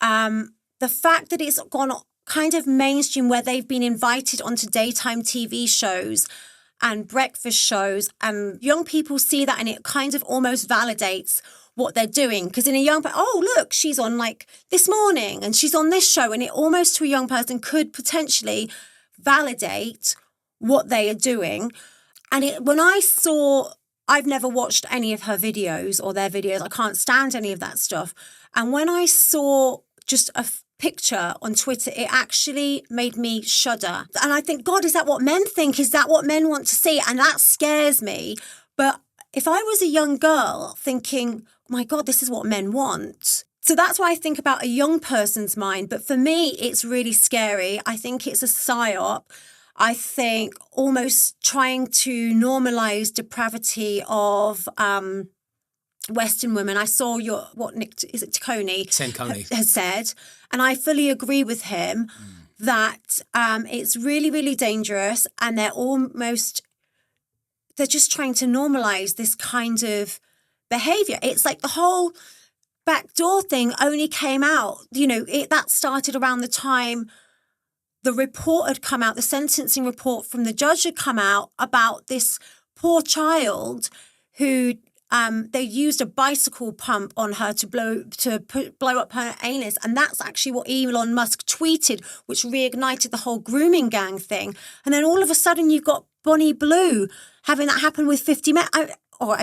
the fact that it's gone kind of mainstream, where they've been invited onto daytime TV shows and breakfast shows, and young people see that and it kind of almost validates what they're doing. Because in a young person, oh, look, she's on like This Morning and she's on this show, and it almost to a young person could potentially validate what they are doing. And when I saw... I've never watched any of her videos or their videos. I can't stand any of that stuff. And when I saw just a picture on Twitter, it actually made me shudder. And I think, God, is that what men think? Is that what men want to see? And that scares me. But if I was a young girl thinking, my God, this is what men want. So that's why I think about a young person's mind. But for me, it's really scary. I think it's a psyop. I think almost trying to normalise depravity of Western women. I saw what Nick, is it 𝐬𝐻𝐭 has said, and I fully agree with him that it's really, really dangerous, and they're just trying to normalise this kind of behaviour. It's like the whole backdoor thing only came out, that started around the time the report had come out, the sentencing report from the judge had come out about this poor child who they used a bicycle pump on her to blow up her anus. And that's actually what Elon Musk tweeted, which reignited the whole grooming gang thing. And then all of a sudden you've got Bonnie Blue having that happen with 50 men, or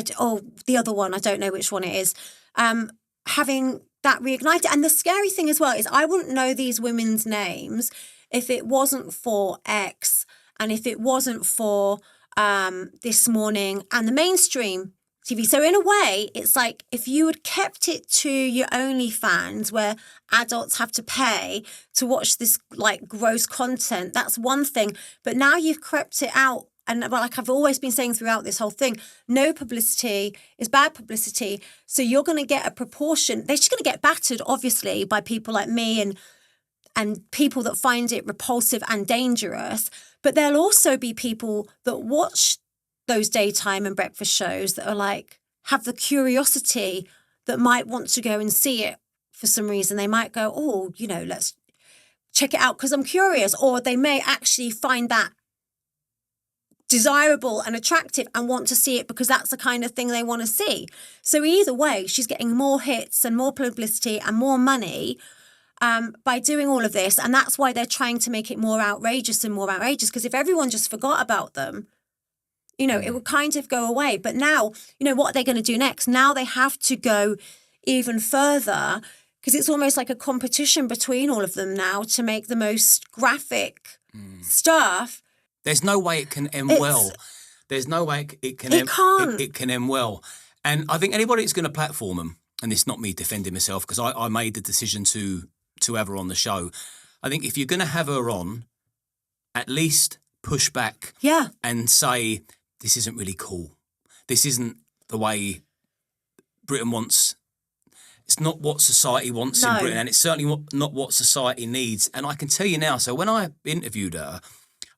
the other one, I don't know which one it is, having that reignited. And the scary thing as well is I wouldn't know these women's names if it wasn't for X, and if it wasn't for This Morning and the mainstream TV. So in a way, it's like if you had kept it to your OnlyFans, where adults have to pay to watch this like gross content, that's one thing. But now you've crept it out. And like I've always been saying throughout this whole thing, no publicity is bad publicity. So you're going to get a proportion. They're just going to get battered, obviously, by people like me and people that find it repulsive and dangerous. But there'll also be people that watch those daytime and breakfast shows that are like, have the curiosity that might want to go and see it for some reason. They might go, oh, let's check it out because I'm curious. Or they may actually find that desirable and attractive and want to see it because that's the kind of thing they want to see. So either way, she's getting more hits and more publicity and more money by doing all of this. And that's why they're trying to make it more outrageous and more outrageous, because if everyone just forgot about them, it would kind of go away. But now, what are they going to do next? Now they have to go even further, because it's almost like a competition between all of them now to make the most graphic stuff. There's no way it can end well. There's no way it can end well. And I think anybody that's going to platform them, and it's not me defending myself because I made the decision to have her on the show. I think if you're going to have her on, at least push back and say, this isn't really cool. This isn't the way Britain wants. It's not what society wants in Britain, and it's certainly not what society needs. And I can tell you now, so when I interviewed her,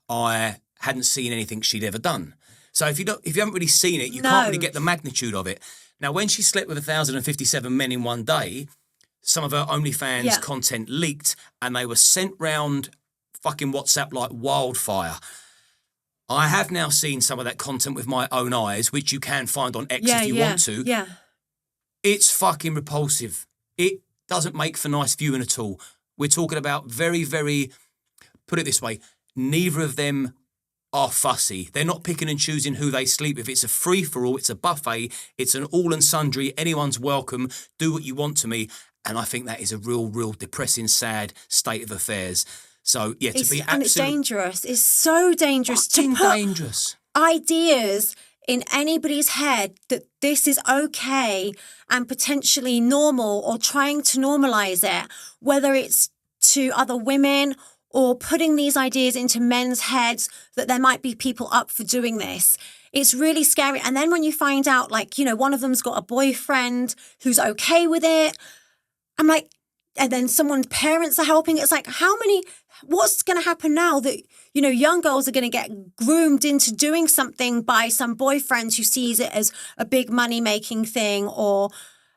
I hadn't seen anything she'd ever done. So if you haven't really seen it, you can't really get the magnitude of it. Now, when she slept with 1,057 men in one day, some of her OnlyFans content leaked and they were sent round fucking WhatsApp like wildfire. I have now seen some of that content with my own eyes, which you can find on X if you want to. Yeah. It's fucking repulsive. It doesn't make for nice viewing at all. We're talking about very, very, put it this way, neither of them are fussy. They're not picking and choosing who they sleep with. It's a free-for-all. It's a buffet. It's an all and sundry. Anyone's welcome. Do what you want to me. And I think that is a real depressing, sad state of affairs. So, yeah, to be absolutely... And it's dangerous. It's so dangerous to put dangerous ideas in anybody's head that this is okay and potentially normal, or trying to normalize it, whether it's to other women or putting these ideas into men's heads that there might be people up for doing this. It's really scary. And then when you find out, like, you know, one of them's got a boyfriend who's okay with it, I'm like, and then someone's parents are helping. It's like, what's going to happen now that, you know, young girls are going to get groomed into doing something by some boyfriend who sees it as a big money-making thing, or,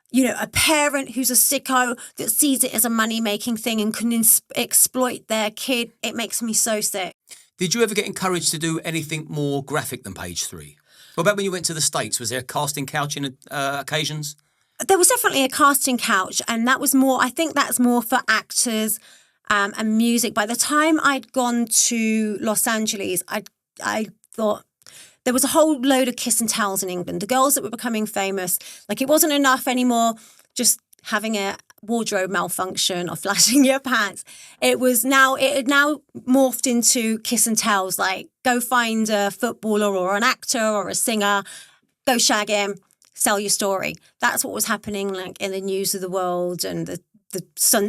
you know, a parent who's a sicko that sees it as a money-making thing and can exploit their kid. It makes me so sick. Did you ever get encouraged to do anything more graphic than page 3? What about when you went to the States? Was there a casting couch in occasions? There was definitely a casting couch, and that was more, I think that's more for actors and music. By the time I'd gone to Los Angeles, I thought there was a whole load of kiss and tells in England. The girls that were becoming famous, like, it wasn't enough anymore just having a wardrobe malfunction or flashing your pants. It had now morphed into kiss and tells, like, go find a footballer or an actor or a singer, go shag him, sell your story. That's what was happening, like, in the News of the World and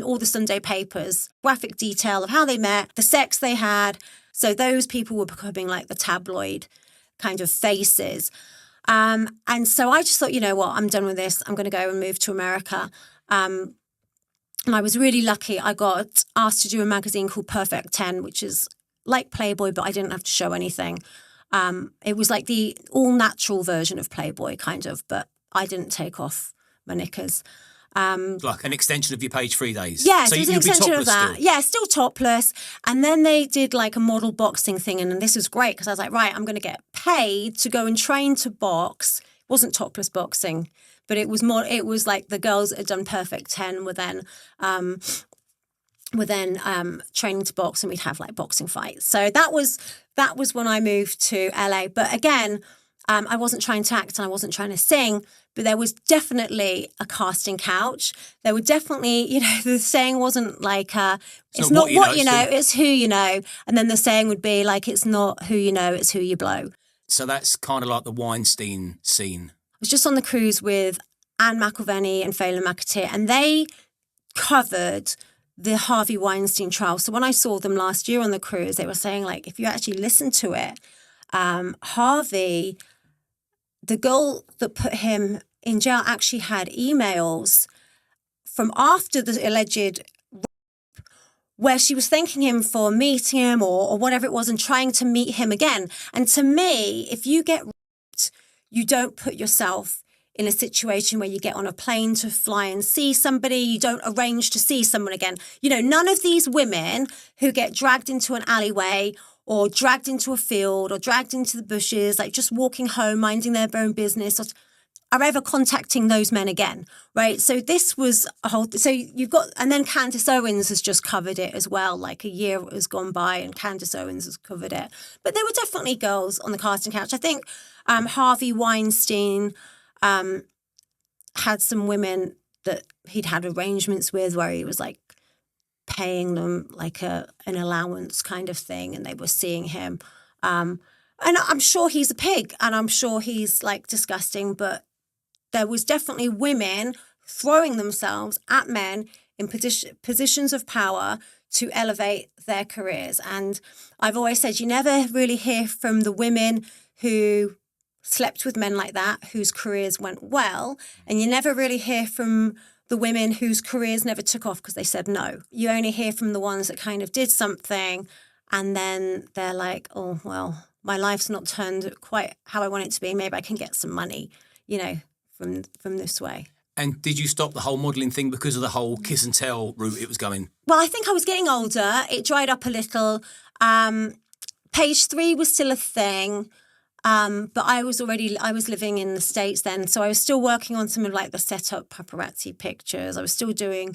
all the Sunday papers. Graphic detail of how they met, the sex they had. So those people were becoming like the tabloid kind of faces. And so I just thought, you know what, I'm done with this. I'm going to go and move to America. And I was really lucky. I got asked to do a magazine called Perfect 10, which is like Playboy, but I didn't have to show anything. It was like the all-natural version of Playboy, kind of, but I didn't take off my knickers. Like an extension of your page 3 days? Yes, it was an extension of that. Still. Yeah, still topless. And then they did like a model boxing thing, and this was great because I was like, right, I'm going to get paid to go and train to box. It wasn't topless boxing, but it was more. It was like the girls that had done Perfect 10 were then training to box, and we'd have like boxing fights. So that was when I moved to LA. But again, I wasn't trying to act and I wasn't trying to sing, but there was definitely a casting couch. There were definitely, you know, the saying wasn't like, it's not what you know, it's who you know. And then the saying would be like, it's not who you know, it's who you blow. So that's kind of like the Weinstein scene. I was just on the cruise with Anne McElveny and Phelan McAteer, and they covered the Harvey Weinstein trial. So when I saw them last year on the cruise, they were saying, like, if you actually listen to it, Harvey, the girl that put him in jail, actually had emails from after the alleged rape where she was thanking him for meeting him or whatever it was and trying to meet him again. And to me, if you get raped, you don't put yourself in a situation where you get on a plane to fly and see somebody, you don't arrange to see someone again. You know, none of these women who get dragged into an alleyway or dragged into a field or dragged into the bushes, like just walking home, minding their own business, are ever contacting those men again, right? So this was a whole... So you've got... And then Candace Owens has just covered it as well. Like a year has gone by and Candace Owens has covered it. But there were definitely girls on the casting couch. I think Harvey Weinstein had some women that he'd had arrangements with where he was like paying them like an allowance kind of thing, and they were seeing him. And I'm sure he's a pig and I'm sure he's like disgusting, but there was definitely women throwing themselves at men in positions of power to elevate their careers. And I've always said you never really hear from the women who slept with men like that, whose careers went well, and you never really hear from the women whose careers never took off because they said no. You only hear from the ones that kind of did something and then they're like, oh, well, my life's not turned quite how I want it to be. Maybe I can get some money, you know, from this way. And did you stop the whole modelling thing because of the whole kiss and tell route it was going? Well, I think I was getting older. It dried up a little. Page 3 was still a thing. But I was living in the States then, so I was still working on some of like the setup paparazzi pictures. I was still doing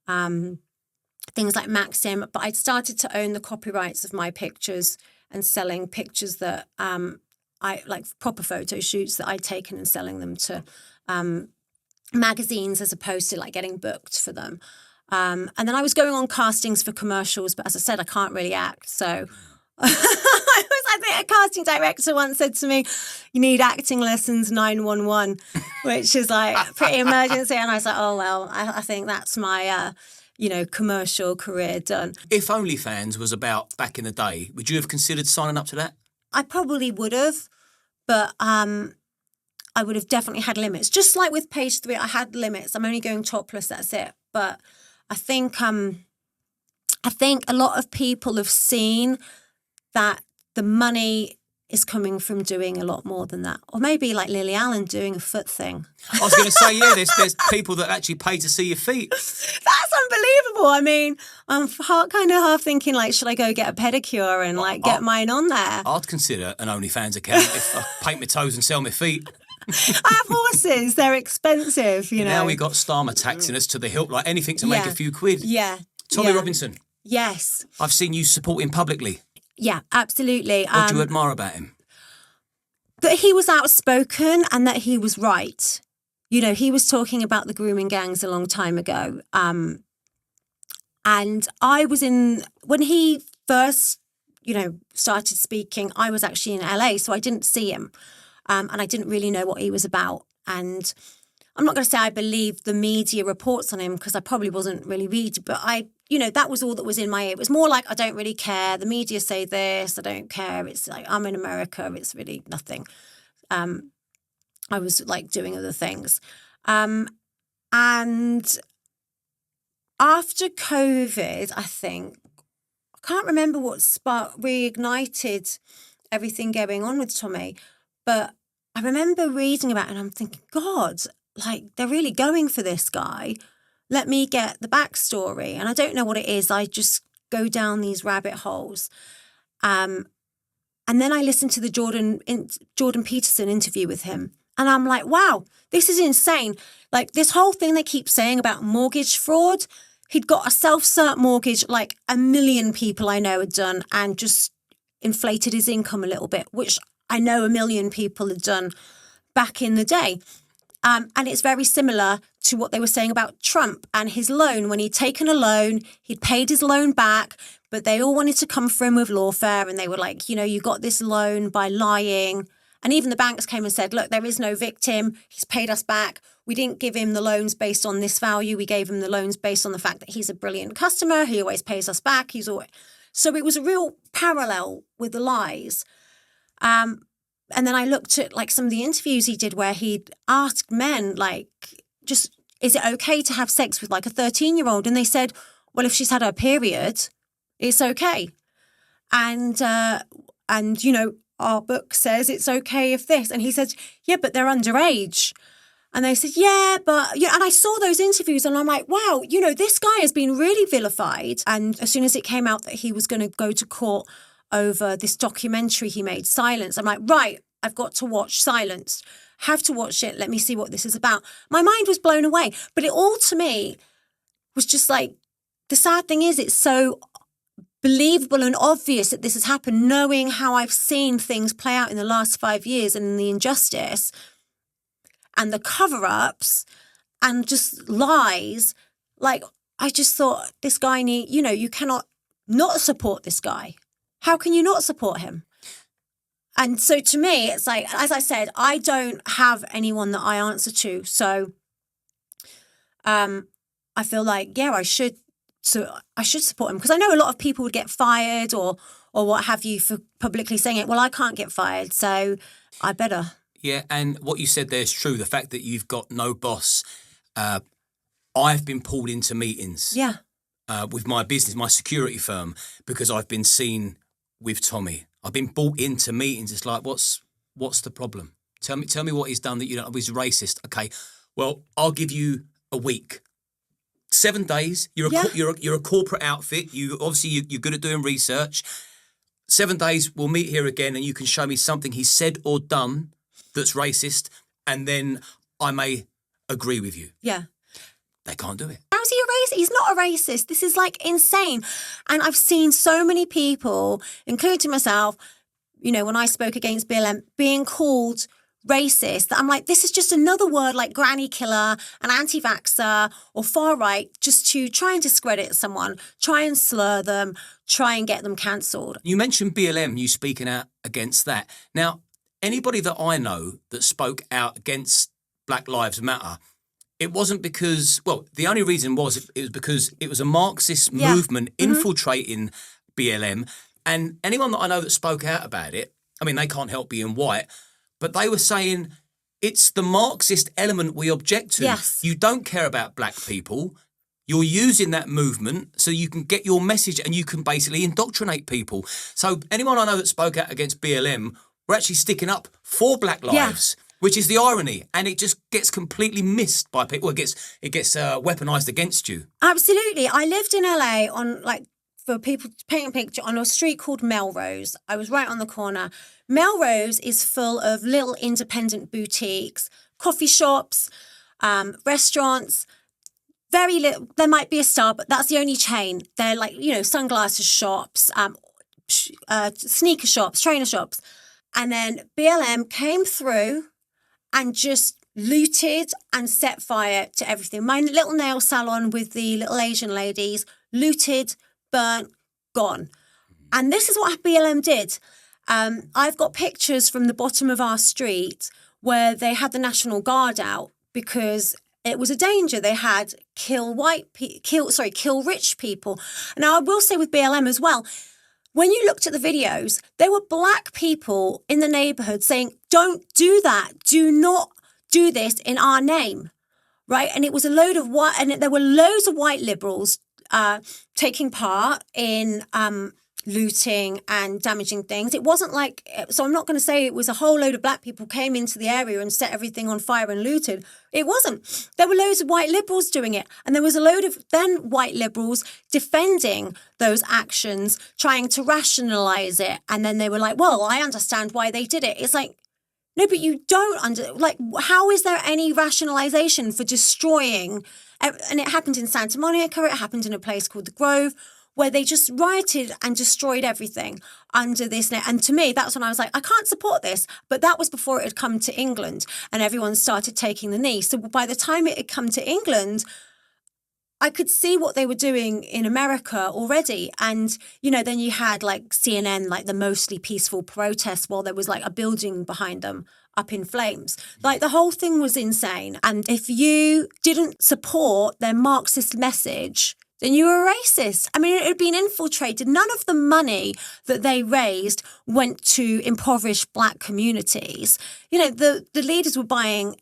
things like Maxim, but I'd started to own the copyrights of my pictures and selling pictures that I like proper photo shoots that I'd taken and selling them to magazines as opposed to like getting booked for them. And then I was going on castings for commercials, but as I said, I can't really act. So I think a casting director once said to me, you need acting lessons 911, which is like pretty emergency. And I was like, oh, well, I think that's my, commercial career done. If OnlyFans was about back in the day, would you have considered signing up to that? I probably would have, but I would have definitely had limits. Just like with page 3, I had limits. I'm only going topless, that's it. But I think a lot of people have seen that the money is coming from doing a lot more than that. Or maybe like Lily Allen doing a foot thing. I was going to say, yeah, there's people that actually pay to see your feet. That's unbelievable. I mean, I'm kind of half thinking like, should I go get a pedicure and like get mine on there? I'd consider an OnlyFans account if I paint my toes and sell my feet. I have horses. They're expensive, Now we got Starmer taxing us to the hilt, like anything to make a few quid. Yeah. Tommy Robinson. Yes. I've seen you support him publicly. Yeah, absolutely. What do you admire about him? That he was outspoken and that he was right. You know, he was talking about the grooming gangs a long time ago. And I was when he first, started speaking, I was actually in LA, so I didn't see him. And I didn't really know what he was about. And I'm not going to say I believed the media reports on him because I probably wasn't really reading, but that was all that was in my ear. It was more like, I don't really care. The media say this, I don't care. It's like, I'm in America. It's really nothing. I was like doing other things. And after COVID, I think, I can't remember what reignited everything going on with Tommy, but I remember reading about it and I'm thinking, God, like they're really going for this guy. Let me get the backstory. And I don't know what it is. I just go down these rabbit holes. And then I listened to the Jordan Peterson interview with him. And I'm like, wow, this is insane. Like this whole thing they keep saying about mortgage fraud, he'd got a self-cert mortgage like 1 million people I know had done and just inflated his income a little bit, which I know 1 million people had done back in the day. And it's very similar to what they were saying about Trump and his loan. When he'd taken a loan, he'd paid his loan back, but they all wanted to come for him with lawfare. And they were like, you got this loan by lying. And even the banks came and said, look, there is no victim. He's paid us back. We didn't give him the loans based on this value. We gave him the loans based on the fact that he's a brilliant customer. He always pays us back. So it was a real parallel with the lies. And then I looked at like some of the interviews he did where he'd asked men like, just, is it okay to have sex with like a 13-year-old? And they said, well, if she's had her period, it's okay. And our book says it's okay if this. And he said, yeah, but they're underage. And they said, yeah, but, and I saw those interviews and I'm like, wow, this guy has been really vilified. And as soon as it came out that he was going to go to court over this documentary he made, Silence, I'm like, right, I've got to watch Silence. Have to watch it. Let me see what this is about. My mind was blown away. But it all to me was just like, the sad thing is it's so believable and obvious that this has happened, knowing how I've seen things play out in the last 5 years and the injustice and the cover-ups and just lies. Like, I just thought this guy you cannot not support this guy. How can you not support him? And so to me, it's like, as I said, I don't have anyone that I answer to. So I feel like, yeah, I should support him because I know a lot of people would get fired or what have you for publicly saying it. Well, I can't get fired, so I better. Yeah, and what you said there is true. The fact that you've got no boss. I've been pulled into meetings. Yeah. With my business, my security firm, because I've been seen with Tommy. I've been brought into meetings. It's like, what's the problem? Tell me what he's done that he's racist. Okay, well, I'll give you a week. 7 days. You're a corporate outfit. You're good at doing research. 7 days, we'll meet here again and you can show me something he said or done that's racist, and then I may agree with you. Yeah. They can't do it. How's he a racist? He's not a racist. This is like insane. And I've seen so many people, including myself, you know, when I spoke against BLM, being called racist, that I'm like, this is just another word like granny killer, an anti-vaxxer or far right, just to try and discredit someone, try and slur them, try and get them cancelled. You mentioned BLM, you speaking out against that. Now, anybody that I know that spoke out against Black Lives Matter, it wasn't because, well, the only reason was it was because it was a Marxist movement infiltrating BLM. And anyone that I know that spoke out about it, I mean, they can't help being white, but they were saying it's the Marxist element we object to. Yes. You don't care about black people. You're using that movement so you can get your message and you can basically indoctrinate people. So anyone I know that spoke out against BLM were actually sticking up for Black lives, which is the irony. And it just gets completely missed by people. It gets weaponized against you. Absolutely. I lived in LA on for people to paint a picture on a street called Melrose. I was right on the corner. Melrose is full of little independent boutiques, coffee shops, restaurants, very little. There might be a star, but that's the only chain. They're like, you know, sunglasses shops, sneaker shops, trainer shops. And then BLM came through and just looted and set fire to everything. My little nail salon with the little Asian ladies, looted, burnt, gone. And this is what BLM did. I've got pictures from the bottom of our street where they had the National Guard out because it was a danger. They had kill rich people. Now, I will say with BLM as well, when you looked at the videos, there were black people in the neighborhood saying, don't do that. Do not do this in our name, right? And it was a load of white, and there were loads of white liberals taking part in looting and damaging things. It wasn't like, so I'm not going to say it was a whole load of black people came into the area and set everything on fire and looted. It wasn't. There were loads of white liberals doing it. And there was a load of then white liberals defending those actions, trying to rationalize it. And then they were like, well, I understand why they did it. It's like, no, but you don't how is there any rationalization for destroying? And it happened in Santa Monica, it happened in a place called The Grove, where they just rioted and destroyed everything under this net. And to me, that's when I was like, I can't support this. But that was before it had come to England and everyone started taking the knee. So by the time it had come to England, I could see what they were doing in America already. And, you know, then you had like CNN, like the mostly peaceful protests while there was like a building behind them up in flames. Like the whole thing was insane. And if you didn't support their Marxist message, then you were a racist. I mean, it had been infiltrated. None of the money that they raised went to impoverish black communities. You know, the leaders were buying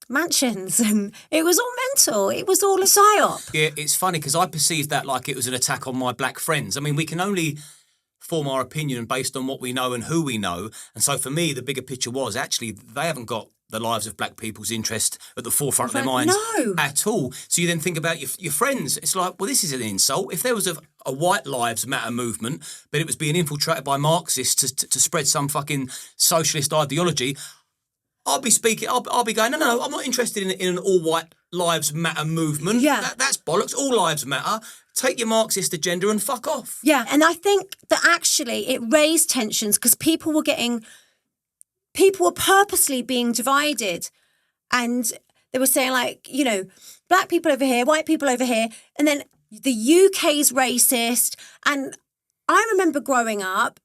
mansions and it was all mental. It was all a psyop. Yeah, it's funny because I perceived that like it was an attack on my black friends. I mean, we can only form our opinion based on what we know and who we know. And so for me, the bigger picture was actually they haven't got the lives of black people's interest at the forefront of their minds at all. So you then think about your friends. It's like, well, this is an insult. If there was a white lives matter movement, but it was being infiltrated by Marxists to spread some fucking socialist ideology, I'll be speaking, I'll be going, no, I'm not interested in an all white lives matter movement. Yeah. That's bollocks. All lives matter. Take your Marxist agenda and fuck off. Yeah. And I think that actually it raised tensions because people were purposely being divided, and they were saying like, you know, black people over here, white people over here, and then the UK's racist. And I remember growing up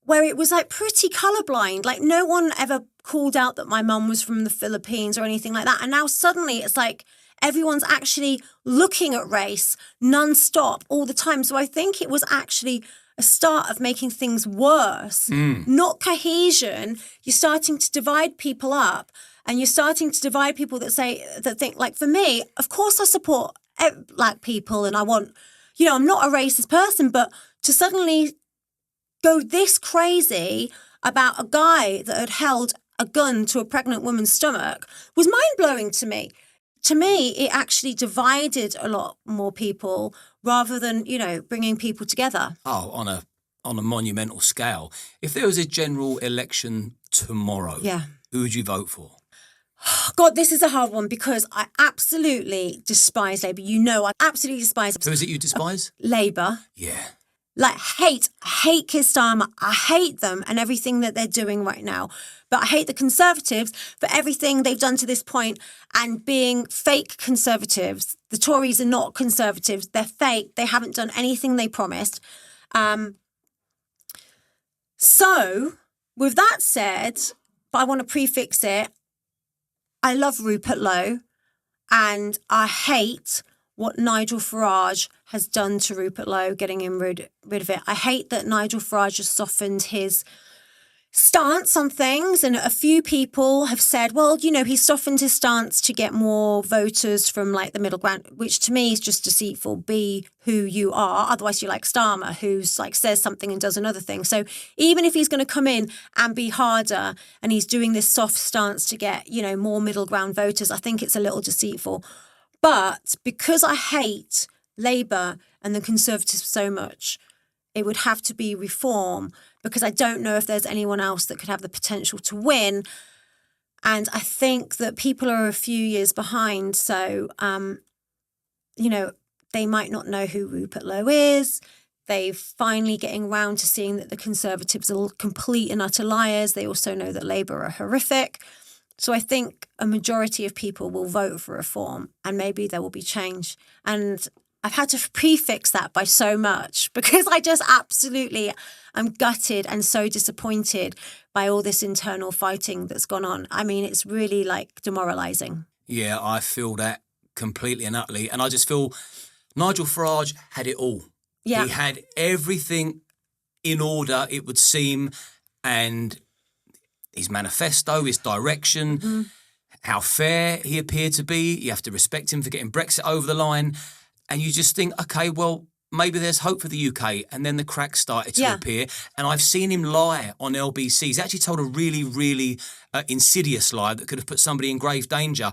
where it was like pretty colorblind. Like no one ever called out that my mum was from the Philippines or anything like that. And now suddenly it's like everyone's actually looking at race nonstop all the time. So I think it was actually a start of making things worse, not cohesion. You're starting to divide people up, and you're starting to divide people that think like, for me, of course I support black people and I want, you know, I'm not a racist person, but to suddenly go this crazy about a guy that had held a gun to a pregnant woman's stomach was mind-blowing to me. To me, it actually divided a lot more people rather than, you know, bringing people together. Oh, on a monumental scale. If there was a general election tomorrow, who would you vote for? God, this is a hard one because I absolutely despise Labour. You know, I absolutely despise Who is it you despise? Labour. Yeah. Like, hate Keir Starmer. I hate them and everything that they're doing right now. But I hate the Conservatives for everything they've done to this point and being fake Conservatives. The Tories are not Conservatives. They're fake. They haven't done anything they promised. So, with that said, but I want to prefix it, I love Rupert Lowe and I hate what Nigel Farage has done to Rupert Lowe, getting him rid of it. I hate that Nigel Farage has softened his stance on things, and a few people have said, well, you know, he's softened his stance to get more voters from like the middle ground, which to me is just deceitful. Be who you are, otherwise you're like Starmer, who's like says something and does another thing. So even if he's going to come in and be harder and he's doing this soft stance to get, you know, more middle ground voters, I think it's a little deceitful. But because I hate Labour and the Conservatives so much, it would have to be reform, because I don't know if there's anyone else that could have the potential to win. And I think that people are a few years behind. So, you know, they might not know who Rupert Lowe is. They're finally getting round to seeing that the Conservatives are complete and utter liars. They also know that Labour are horrific. So I think a majority of people will vote for reform and maybe there will be change. And I've had to prefix that by so much because I just absolutely am gutted and so disappointed by all this internal fighting that's gone on. I mean, it's really like demoralising. Yeah, I feel that completely and utterly. And I just feel Nigel Farage had it all. Yeah. He had everything in order, it would seem, and his manifesto, his direction, how fair he appeared to be. You have to respect him for getting Brexit over the line. And you just think, okay, well, maybe there's hope for the UK. And then the cracks started to appear. And I've seen him lie on LBC. He's actually told a really, really insidious lie that could have put somebody in grave danger.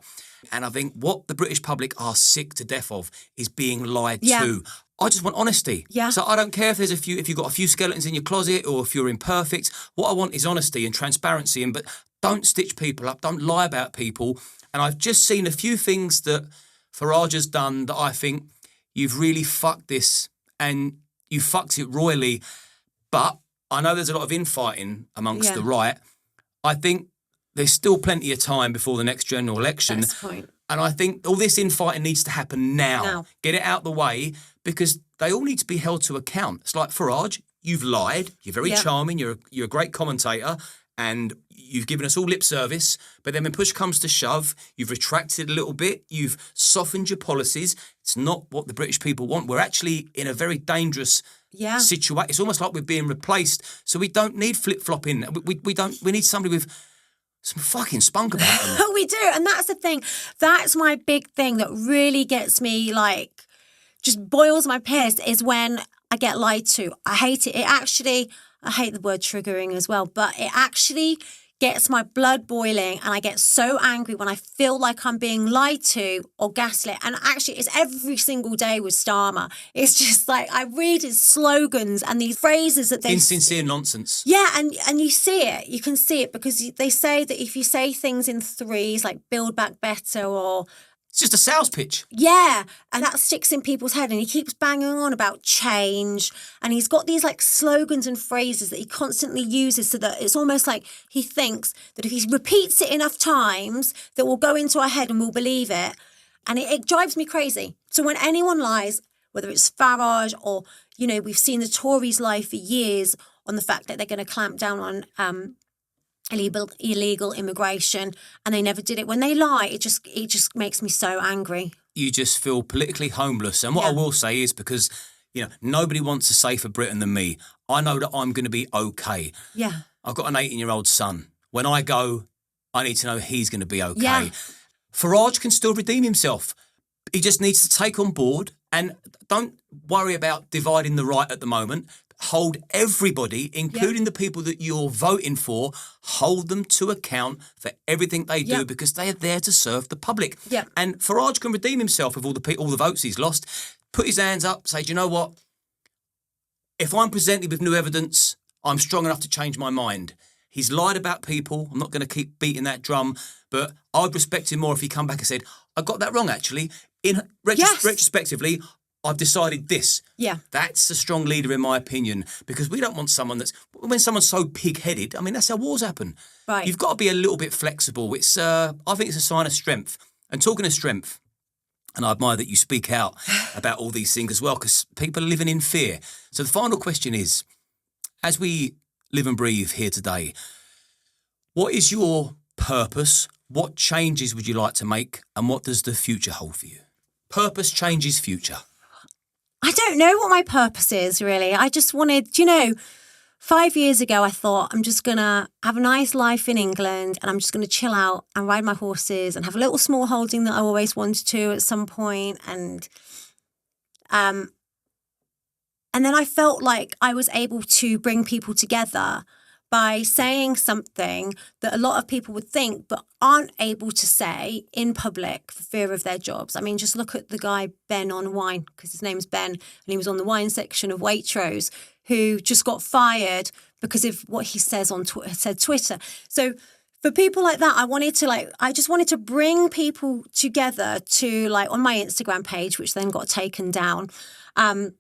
And I think what the British public are sick to death of is being lied to. I just want honesty. Yeah. So I don't care if if you've got a few skeletons in your closet or if you're imperfect. What I want is honesty and transparency. But don't stitch people up. Don't lie about people. And I've just seen a few things that Farage has done that I think you've really fucked this and you fucked it royally. But I know there's a lot of infighting amongst the right. I think there's still plenty of time before the next general election. That's the point. And I think all this infighting needs to happen now. Get it out the way because they all need to be held to account. It's like, Farage, you've lied. You're very charming. You're a great commentator and you've given us all lip service. But then when push comes to shove, you've retracted a little bit. You've softened your policies. It's not what the British people want. We're actually in a very dangerous situation. It's almost like we're being replaced. So we don't need flip-flopping. We need somebody with some fucking spunk about them. We do. And that's the thing. That's my big thing that really gets me, like, just boils my piss is when I get lied to. I hate it. I hate the word triggering as well, but it actually gets my blood boiling and I get so angry when I feel like I'm being lied to or gaslit. And actually, it's every single day with Starmer. It's just like I read his slogans and these phrases that they... Insincere nonsense. Yeah, and you see it. You can see it because they say that if you say things in threes, like build back better or... It's just a sales pitch. Yeah, and that sticks in people's head and he keeps banging on about change and he's got these like slogans and phrases that he constantly uses so that it's almost like he thinks that if he repeats it enough times that we'll go into our head and we'll believe it. And it drives me crazy. So when anyone lies, whether it's Farage or, you know, we've seen the Tories lie for years on the fact that they're going to clamp down on illegal immigration, and they never did it. When they lie, it just makes me so angry. You just feel politically homeless. And what I will say is because, you know, nobody wants a safer Britain than me. I know that I'm going to be okay. Yeah. I've got an 18-year-old son. When I go, I need to know he's going to be okay. Yeah. Farage can still redeem himself. He just needs to take on board and don't worry about dividing the right at the moment. Hold everybody, including the people that you're voting for, hold them to account for everything they do because they are there to serve the public. Yeah. And Farage can redeem himself with all the votes he's lost, put his hands up, say, do you know what? If I'm presented with new evidence, I'm strong enough to change my mind. He's lied about people. I'm not going to keep beating that drum, but I'd respect him more if he come back and said, I got that wrong, actually. Retrospectively, I've decided this. Yeah. That's a strong leader, in my opinion, because we don't want someone when someone's so pig-headed, I mean, that's how wars happen. Right. You've got to be a little bit flexible. I think it's a sign of strength. And talking of strength, and I admire that you speak out about all these things as well, because people are living in fear. So the final question is, as we live and breathe here today, what is your purpose? What changes would you like to make? And what does the future hold for you? Purpose changes future. I don't know what my purpose is, really. I just wanted, 5 years ago, I thought I'm just going to have a nice life in England and I'm just going to chill out and ride my horses and have a little small holding that I always wanted to at some point. And then I felt like I was able to bring people together by saying something that a lot of people would think but aren't able to say in public for fear of their jobs. I mean, just look at the guy Ben on wine, because his name's Ben, and he was on the wine section of Waitrose, who just got fired because of what he says on Twitter. So for people like that, I just wanted to bring people together to, like, on my Instagram page, which then got taken down, so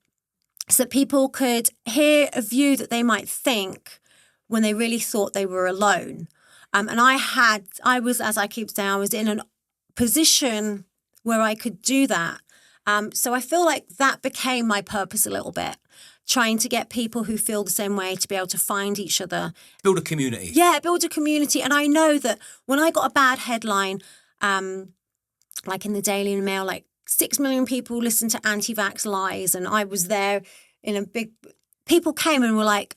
that people could hear a view that they might think when they really thought they were alone. And I was, as I keep saying, I was in a position where I could do that. So I feel like that became my purpose a little bit, trying to get people who feel the same way to be able to find each other. Build a community. Yeah, build a community. And I know that when I got a bad headline, like in the Daily Mail, like 6 million people listen to anti-vax lies, and I was there in a big... People came and were like,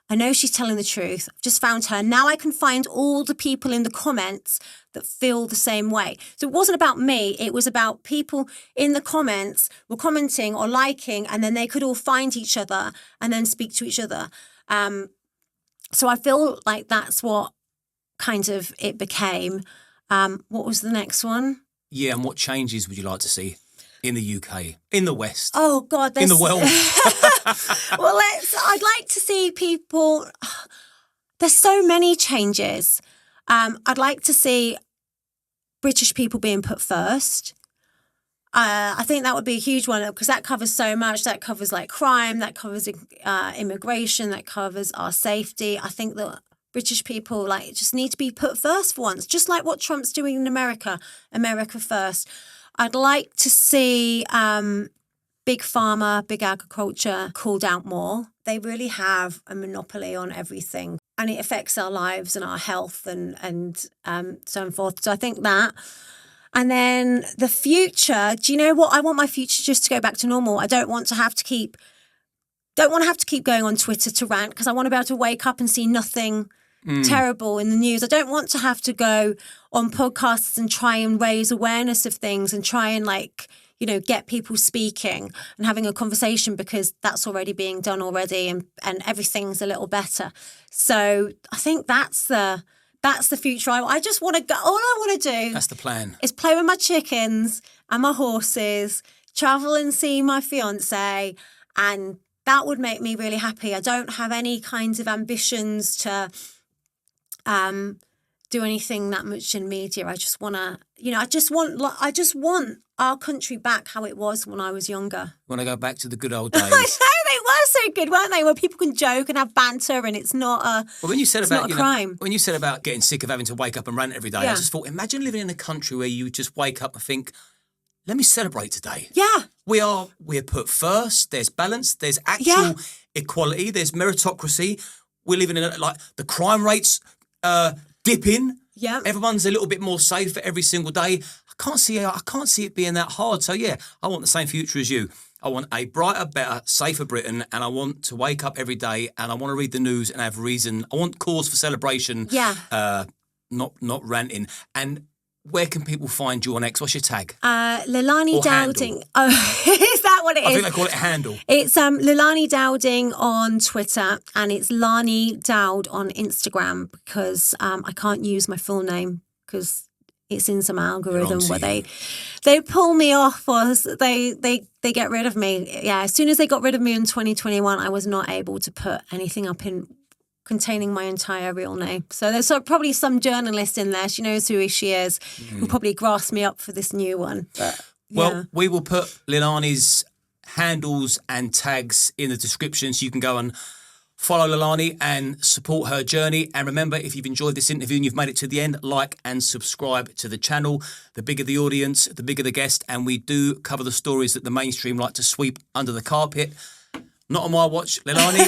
I know she's telling the truth. I've just found her. Now I can find all the people in the comments that feel the same way. So it wasn't about me. It was about people in the comments were commenting or liking, and then they could all find each other and then speak to each other. So I feel like that's what kind of it became. What was the next one? Yeah, and what changes would you like to see in the UK, in the West? Oh, God. In the world? Well, I'd like to see people... There's so many changes. I'd like to see British people being put first. I think that would be a huge one, because that covers so much. That covers, like, crime, that covers immigration, that covers our safety. I think that British people, like, just need to be put first for once, just like what Trump's doing in America. America first. I'd like to see big pharma, big agriculture called out more. They really have a monopoly on everything, and it affects our lives and our health and so on forth. So I think that. And then the future, do you know what? I want my future just to go back to normal. I don't want to have to keep going on Twitter to rant, because I want to be able to wake up and see nothing terrible in the news. I don't want to have to go on podcasts and try and raise awareness of things and try and, like, get people speaking and having a conversation, because that's already being done already, and everything's a little better. So I think that's the future. I just want to go. All I want to do. That's the plan. Is play with my chickens and my horses, travel and see my fiance, and that would make me really happy. I don't have any kinds of ambitions to do anything that much in media. I just want to, I just want our country back how it was when I was younger. Want to go back to the good old days? I know, they were so good, weren't they? Where people can joke and have banter, and it's not a when you said about crime. When you said about getting sick of having to wake up and rant every day, I just thought, imagine living in a country where you just wake up and think, let me celebrate today. Yeah. We're put first. There's balance. There's actual equality. There's meritocracy. We're living in like the crime rates dipping. Yeah. Everyone's a little bit more safe every single day. I can't see it being that hard. So yeah, I want the same future as you. I want a brighter, better, safer Britain, and I want to wake up every day and I want to read the news and have reason. I want cause for celebration. Yeah. Not ranting. And where can people find you on X? What's your tag? Leilani Dowding. Oh, is that what it is? I think they call it a handle. It's Leilani Dowding on Twitter, and it's Lani Dowd on Instagram, because I can't use my full name because it's in some algorithm where they pull me off, or they get rid of me. Yeah, as soon as they got rid of me in 2021, I was not able to put anything up in containing my entire real name. So there's probably some journalist in there. She knows who she is. Will probably grass me up for this new one. But, Well, we will put Leilani's handles and tags in the description so you can go and follow Leilani and support her journey. And remember, if you've enjoyed this interview and you've made it to the end, like and subscribe to the channel. The bigger the audience, the bigger the guest. And we do cover the stories that the mainstream like to sweep under the carpet. Not on my watch, Leilani.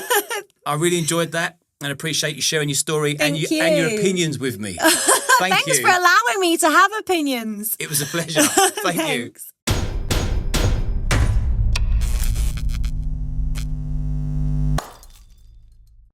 I really enjoyed that and appreciate you sharing your story and your opinions with me. Thanks for allowing me to have opinions. It was a pleasure. Thank you.